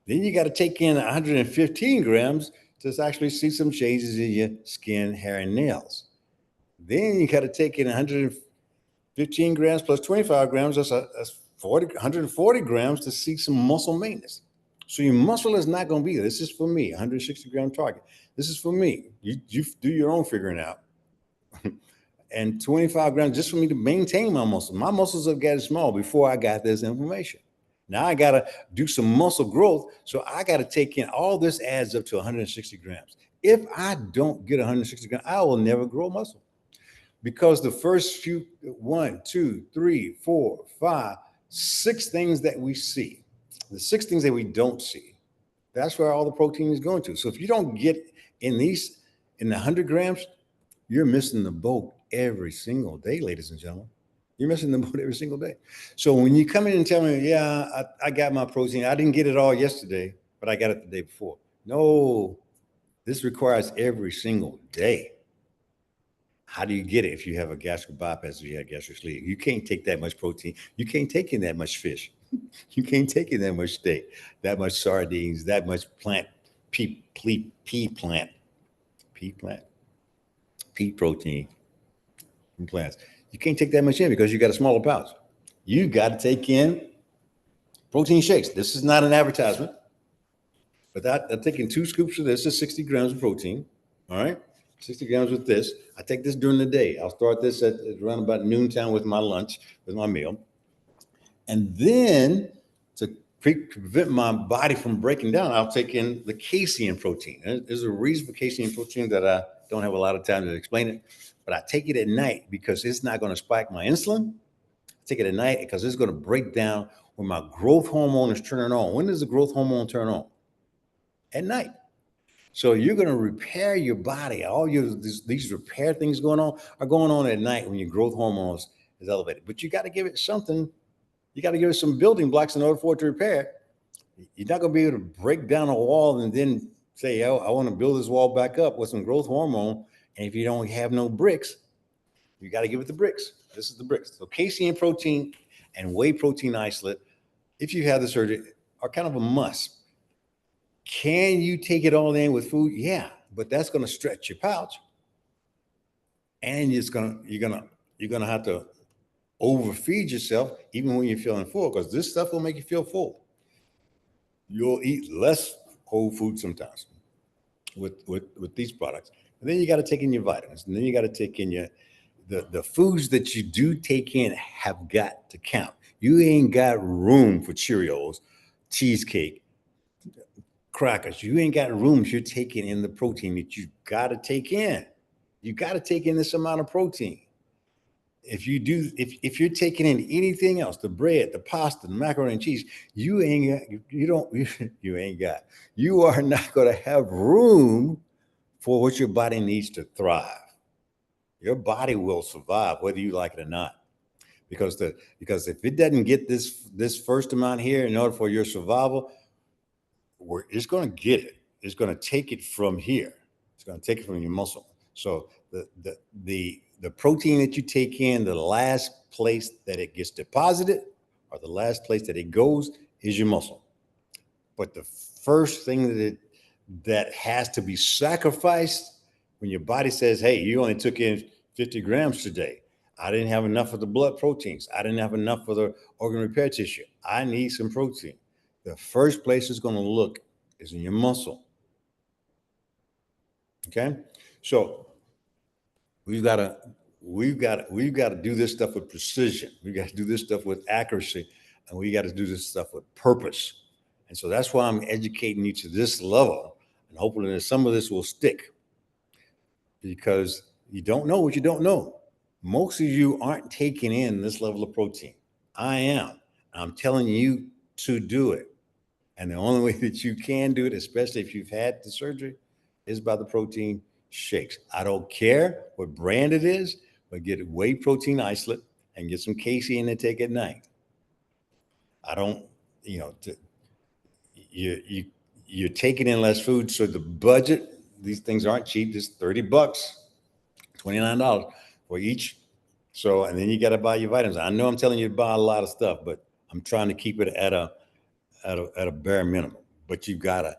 Then you got to take in 115 grams to actually see some changes in your skin, hair, and nails. Then you got to take in 115 grams plus 25 grams. That's 140 grams to see some muscle maintenance. So your muscle is not going to be there. This is for me, 160 gram target. This is for me. You do your own figuring out. And 25 grams just for me to maintain my muscle. My muscles have gotten small before I got this information. Now I got to do some muscle growth. So I got to take in all this adds up to 160 grams. If I don't get 160 grams, I will never grow muscle. Because the first few 1, 2, 3, 4, 5, 6 things that we see, the 6 things that we don't see, that's where all the protein is going to. So if you don't get in the 100 grams, you're missing the boat every single day, ladies and gentlemen. You're missing the boat every single day. So when you come in and tell me, yeah, I got my protein, I didn't get it all yesterday, but I got it the day before. No, this requires every single day. How do you get it if you have a gastric bypass, if you have gastric sleeve? You can't take that much protein. You can't take in that much fish. You can't take in that much steak, that much sardines, that much pea protein from plants. You can't take that much in because you got a smaller pouch. You got to take in protein shakes. This is not an advertisement, but I'm taking 2 scoops of this is 60 grams of protein. All right. 60 grams with this. I take this during the day. I'll start this at around about noontime with my lunch, with my meal. And then to prevent my body from breaking down, I'll take in the casein protein. There's a reason for casein protein that I don't have a lot of time to explain it, but I take it at night because it's not going to spike my insulin. I take it at night because it's going to break down when my growth hormone is turning on. When does the growth hormone turn on? At night. So you're going to repair your body. All these repair things going on are going on at night when your growth hormones is elevated. But you got to give it something. You got to give it some building blocks in order for it to repair. You're not going to be able to break down a wall and then say, oh, I want to build this wall back up with some growth hormone. And if you don't have no bricks, you got to give it the bricks. This is the bricks. So casein protein and whey protein isolate, if you have the surgery, are kind of a must. Can you take it all in with food? Yeah, but that's going to stretch your pouch, and you're gonna have to overfeed yourself even when you're feeling full, because this stuff will make you feel full. You'll eat less whole food sometimes with these products, and then you got to take in your vitamins, and then you got to take in the foods that you do take in have got to count. You ain't got room for Cheerios, cheesecake, crackers. You ain't got room if you're taking in the protein that you got to take in. You got to take in this amount of protein. If you're taking in anything else, the bread, the pasta, the macaroni and cheese, you are not going to have room for what your body needs to thrive. Your body will survive whether you like it or not. Because if it doesn't get this first amount here in order for your survival, it's going to get it. It's going to take it from here. It's going to take it from your muscle. So the the protein that you take in, the last place that it gets deposited or the last place that it goes is your muscle. But the first thing that has to be sacrificed when your body says, hey, you only took in 50 grams today. I didn't have enough of the blood proteins. I didn't have enough of the organ repair tissue. I need some protein. The first place it's going to look is in your muscle. Okay? So we've got to do this stuff with precision. We've got to do this stuff with accuracy, and we got to do this stuff with purpose. And so that's why I'm educating you to this level, and hopefully that some of this will stick, because you don't know what you don't know. Most of you aren't taking in this level of protein. I am. I'm telling you to do it. And the only way that you can do it, especially if you've had the surgery, is by the protein shakes. I don't care what brand it is, but get whey protein isolate and get some casein to take at night. I don't, you're taking in less food. So the budget, these things aren't cheap. It's $30, $29 for each. So, and then you got to buy your vitamins. I know I'm telling you to buy a lot of stuff, but I'm trying to keep it at a bare minimum. But you gotta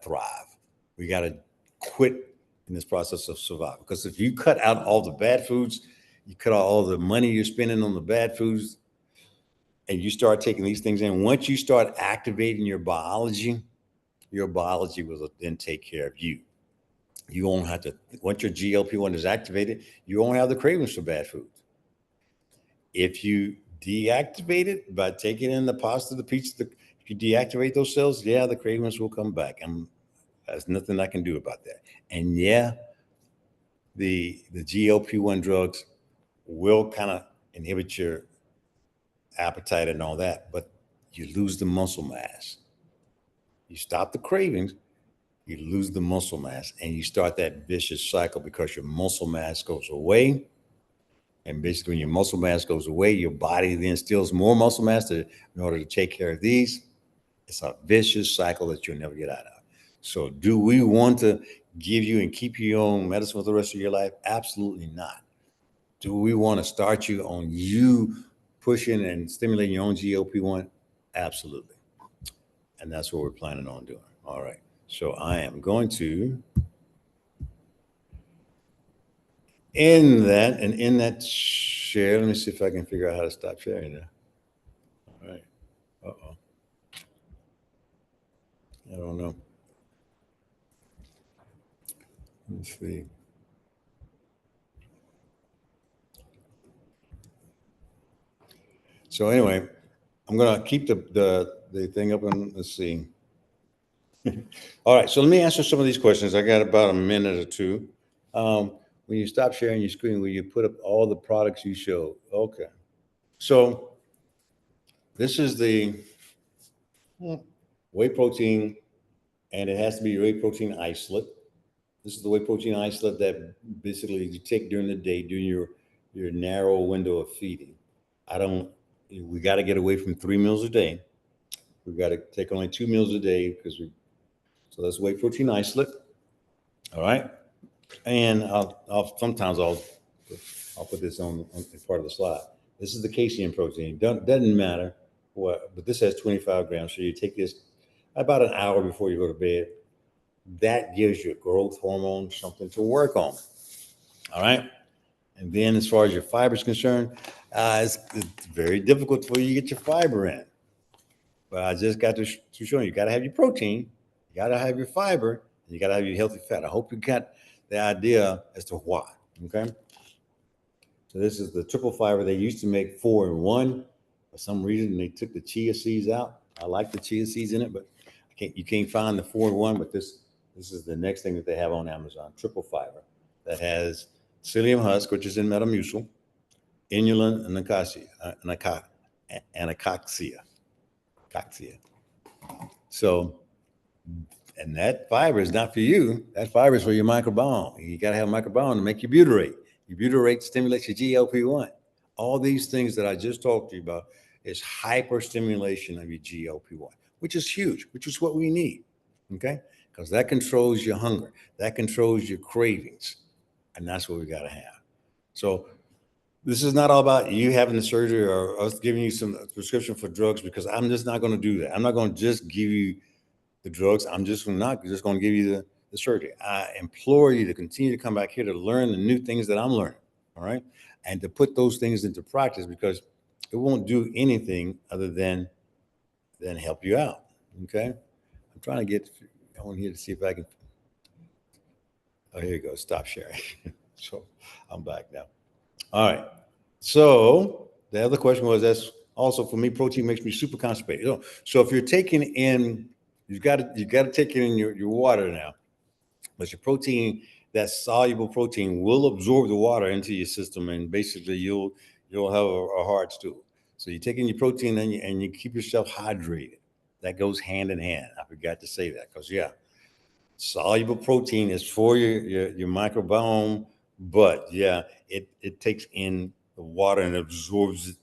thrive. We gotta quit in this process of survival. Because if you cut out all the bad foods, you cut out all the money you're spending on the bad foods, and you start taking these things in, once you start activating your biology will then take care of you. You won't have to, once your GLP-1 is activated, you won't have the cravings for bad foods. If you deactivate it by taking in the pasta, the pizza, if you deactivate those cells, yeah, the cravings will come back. And there's nothing I can do about that. And yeah, the GLP-1 drugs will kind of inhibit your appetite and all that, but you lose the muscle mass. You stop the cravings, you lose the muscle mass, and you start that vicious cycle because your muscle mass goes away. And basically, when your muscle mass goes away, your body then steals more muscle mass in order to take care of these. It's a vicious cycle that you'll never get out of. So do we want to give you and keep you on medicine for the rest of your life? Absolutely not. Do we want to start you on you pushing and stimulating your own GLP-1? Absolutely. And that's what we're planning on doing. All right. So I am going to end that share. Let me see if I can figure out how to stop sharing that. All right. Uh-oh. I don't know. Let's see. So anyway, I'm gonna keep the thing up and let's see. All right, so let me answer some of these questions. I got about a minute or two. When you stop sharing your screen, will you put up all the products you showed? Okay. So this is the whey protein, and it has to be whey protein isolate. This is the whey protein isolate that basically you take during the day, during your narrow window of feeding. We got to get away from 3 meals a day. We've got to take only 2 meals a day so that's whey protein isolate. All right. And I'll put this on part of the slide. This is the casein protein. Doesn't matter what, but this has 25 grams. So you take this about an hour before you go to bed. That gives your growth hormone something to work on. All right. And then as far as your fiber is concerned, it's very difficult for you to get your fiber in. But I just got to show you got to have your protein, you got to have your fiber, and you got to have your healthy fat. I hope you got the idea as to why. Okay. So this is the triple fiber. They used to make 4-in-1. For some reason, they took the chia seeds out. I like the chia seeds in it, but you can't find the 4-in-1. But this is the next thing that they have on Amazon, triple fiber, that has psyllium husk, which is in Metamucil, inulin, and anacoxia. So, and that fiber is not for you. That fiber is for your microbiome. You got to have a microbiome to make your butyrate. Your butyrate stimulates your GLP-1. All these things that I just talked to you about is hyperstimulation of your GLP-1, which is huge, which is what we need. Okay? Because that controls your hunger. That controls your cravings. And that's what we got to have. So this is not all about you having the surgery or us giving you some prescription for drugs, because I'm just not going to do that. I'm not going to just give you the drugs. I'm just not just going to give you the surgery. I implore you to continue to come back here to learn the new things that I'm learning. All right. And to put those things into practice, because it won't do anything other than help you out. Okay. I'm trying to get on here to see if I can. Oh, here you go. Stop sharing. So I'm back now. All right. So the other question was, that's also for me, protein makes me super constipated. So if you're taking in, you got to take in your water now, but your protein, that soluble protein, will absorb the water into your system, and basically you'll have a hard stool. So you're taking your protein and you keep yourself hydrated. That goes hand in hand. I forgot to say that, because yeah, soluble protein is for your microbiome, but yeah, it takes in the water and absorbs it,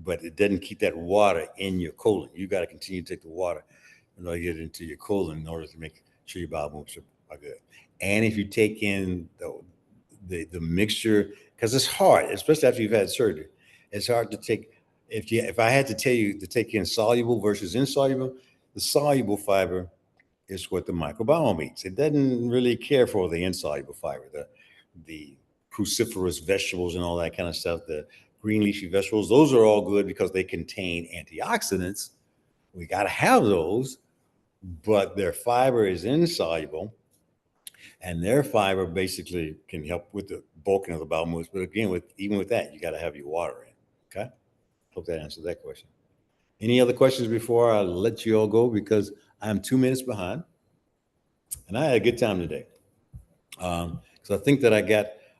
but it doesn't keep that water in your colon. You got to continue to take the water in order to get it into your colon in order to make sure your bowel movements are good. And if you take in the mixture, because it's hard, especially after you've had surgery, it's hard to take. If I had to tell you to take in soluble versus insoluble, the soluble fiber is what the microbiome eats. It doesn't really care for the insoluble fiber, the cruciferous vegetables and all that kind of stuff, the green leafy vegetables. Those are all good because they contain antioxidants. We got to have those, but their fiber is insoluble, and their fiber basically can help with the bulking of the bowel movements. But again, even with that, you got to have your water in. Okay, hope that answers that question. Any other questions before I let you all go? Because I'm 2 minutes behind, and I had a good time today. So I think that I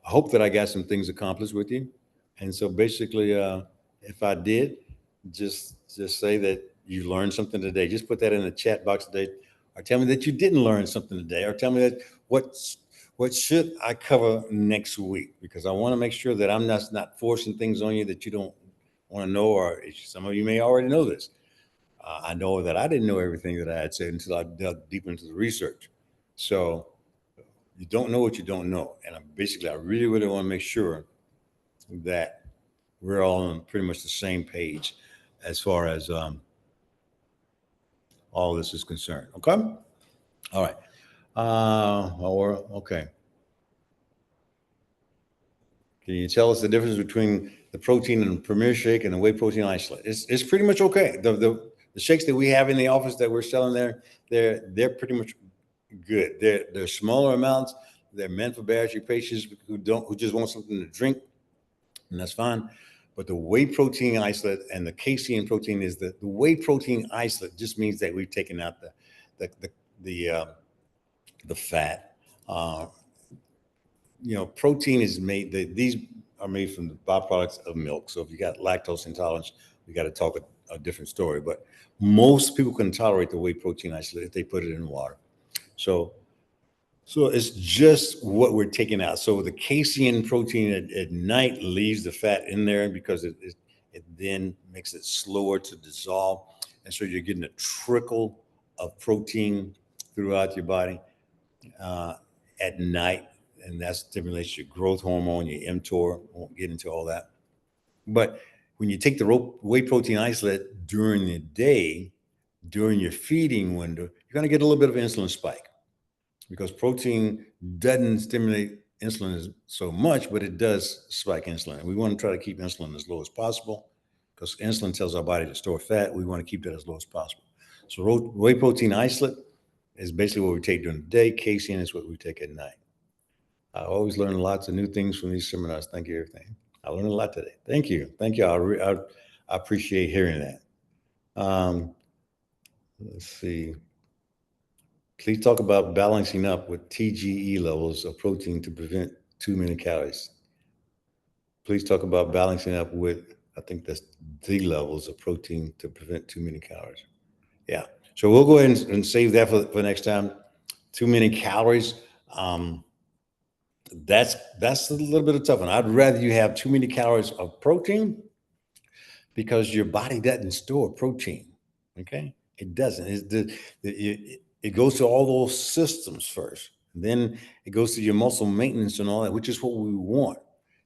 hope that I got some things accomplished with you. And so basically, if I did, just say that you learned something today. Just put that in the chat box today, or tell me that you didn't learn something today, or tell me that what should I cover next week, because I want to make sure that I'm not forcing things on you that you don't want to know, or some of you may already know this. I know that I didn't know everything that I had said until I dug deep into the research. So you don't know what you don't know. And I really, really want to make sure that we're all on pretty much the same page as far as all this is concerned. Okay. All right. Okay. Can you tell us the difference between the protein and the Premier Shake and the whey protein isolate? It's pretty much okay. The shakes that we have in the office that we're selling there, they're pretty much good. They're smaller amounts. They're meant for bariatric patients who just want something to drink, and that's fine. But the whey protein isolate and the casein protein is the whey protein isolate just means that we've taken out the the fat. Uh, Protein is made. These are made from the byproducts of milk. So if you got lactose intolerance, we got to talk a different story. But most people can tolerate the whey protein isolate if they put it in water. So it's just what we're taking out. So the casein protein at night leaves the fat in there because it then makes it slower to dissolve. And so you're getting a trickle of protein throughout your body uh, at night. And that stimulates your growth hormone, your mTOR. Won't get into all that. But when you take the whey protein isolate during the day, during your feeding window, you're going to get a little bit of insulin spike, because protein doesn't stimulate insulin so much, but it does spike insulin. And we want to try to keep insulin as low as possible, because insulin tells our body to store fat. We want to keep that as low as possible. So whey protein isolate is basically what we take during the day. Casein is what we take at night. I always learn lots of new things from these seminars. Thank you, everything. I learned a lot today. Thank you. Thank you. I appreciate hearing that. Let's see. Please talk about balancing up with TGE levels of protein to prevent too many calories. Please talk about balancing up with, I think that's D levels of protein to prevent too many calories. Yeah. So we'll go ahead and save that for next time. Too many calories. That's a little bit of tough one. I'd rather you have too many calories of protein, because your body doesn't store protein. Okay. It doesn't. It goes to all those systems first. And then it goes to your muscle maintenance and all that, which is what we want.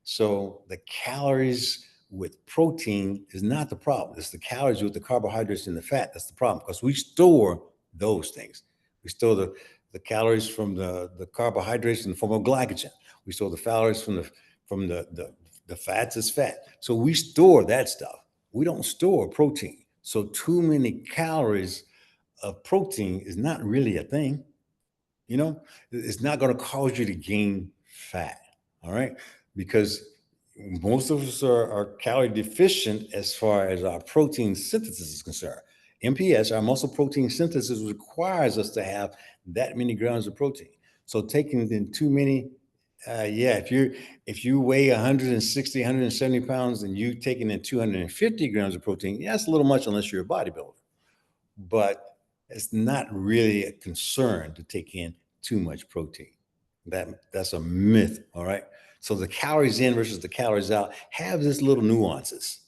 So the calories with protein is not the problem. It's the calories with the carbohydrates and the fat that's the problem, because we store those things. We store the calories from the carbohydrates in the form of glycogen. We store the calories from the fats as fat. So we store that stuff. We don't store protein. So too many calories of protein is not really a thing. You know, it's not going to cause you to gain fat. All right. Because most of us are calorie deficient as far as our protein synthesis is concerned. MPS, our muscle protein synthesis, requires us to have that many grams of protein. So taking in too many, yeah, if you weigh 160, 170 pounds and you taking in 250 grams of protein, yeah, that's a little much unless you're a bodybuilder. But it's not really a concern to take in too much protein. That's a myth. All right. So the calories in versus the calories out have this little nuances.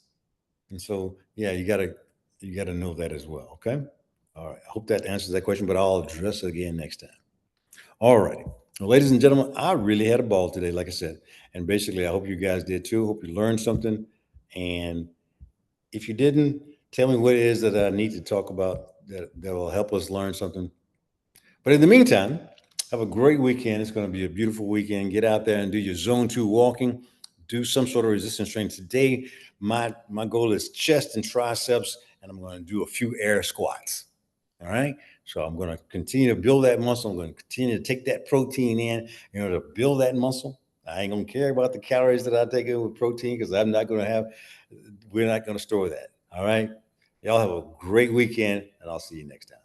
And so, yeah, you gotta know that as well. Okay. All right. I hope that answers that question, but I'll address it again next time. All righty. Well, ladies and gentlemen, I really had a ball today, like I said. And basically, I hope you guys did too. Hope you learned something. And if you didn't, tell me what it is that I need to talk about that will help us learn something. But in the meantime, have a great weekend. It's going to be a beautiful weekend. Get out there and do your zone 2 walking. Do some sort of resistance training. Today, my goal is chest and triceps, and I'm going to do a few air squats. All right. So I'm going to continue to build that muscle. I'm going to continue to take that protein in to build that muscle. I ain't going to care about the calories that I take in with protein, because we're not going to store that. All right. Y'all have a great weekend, and I'll see you next time.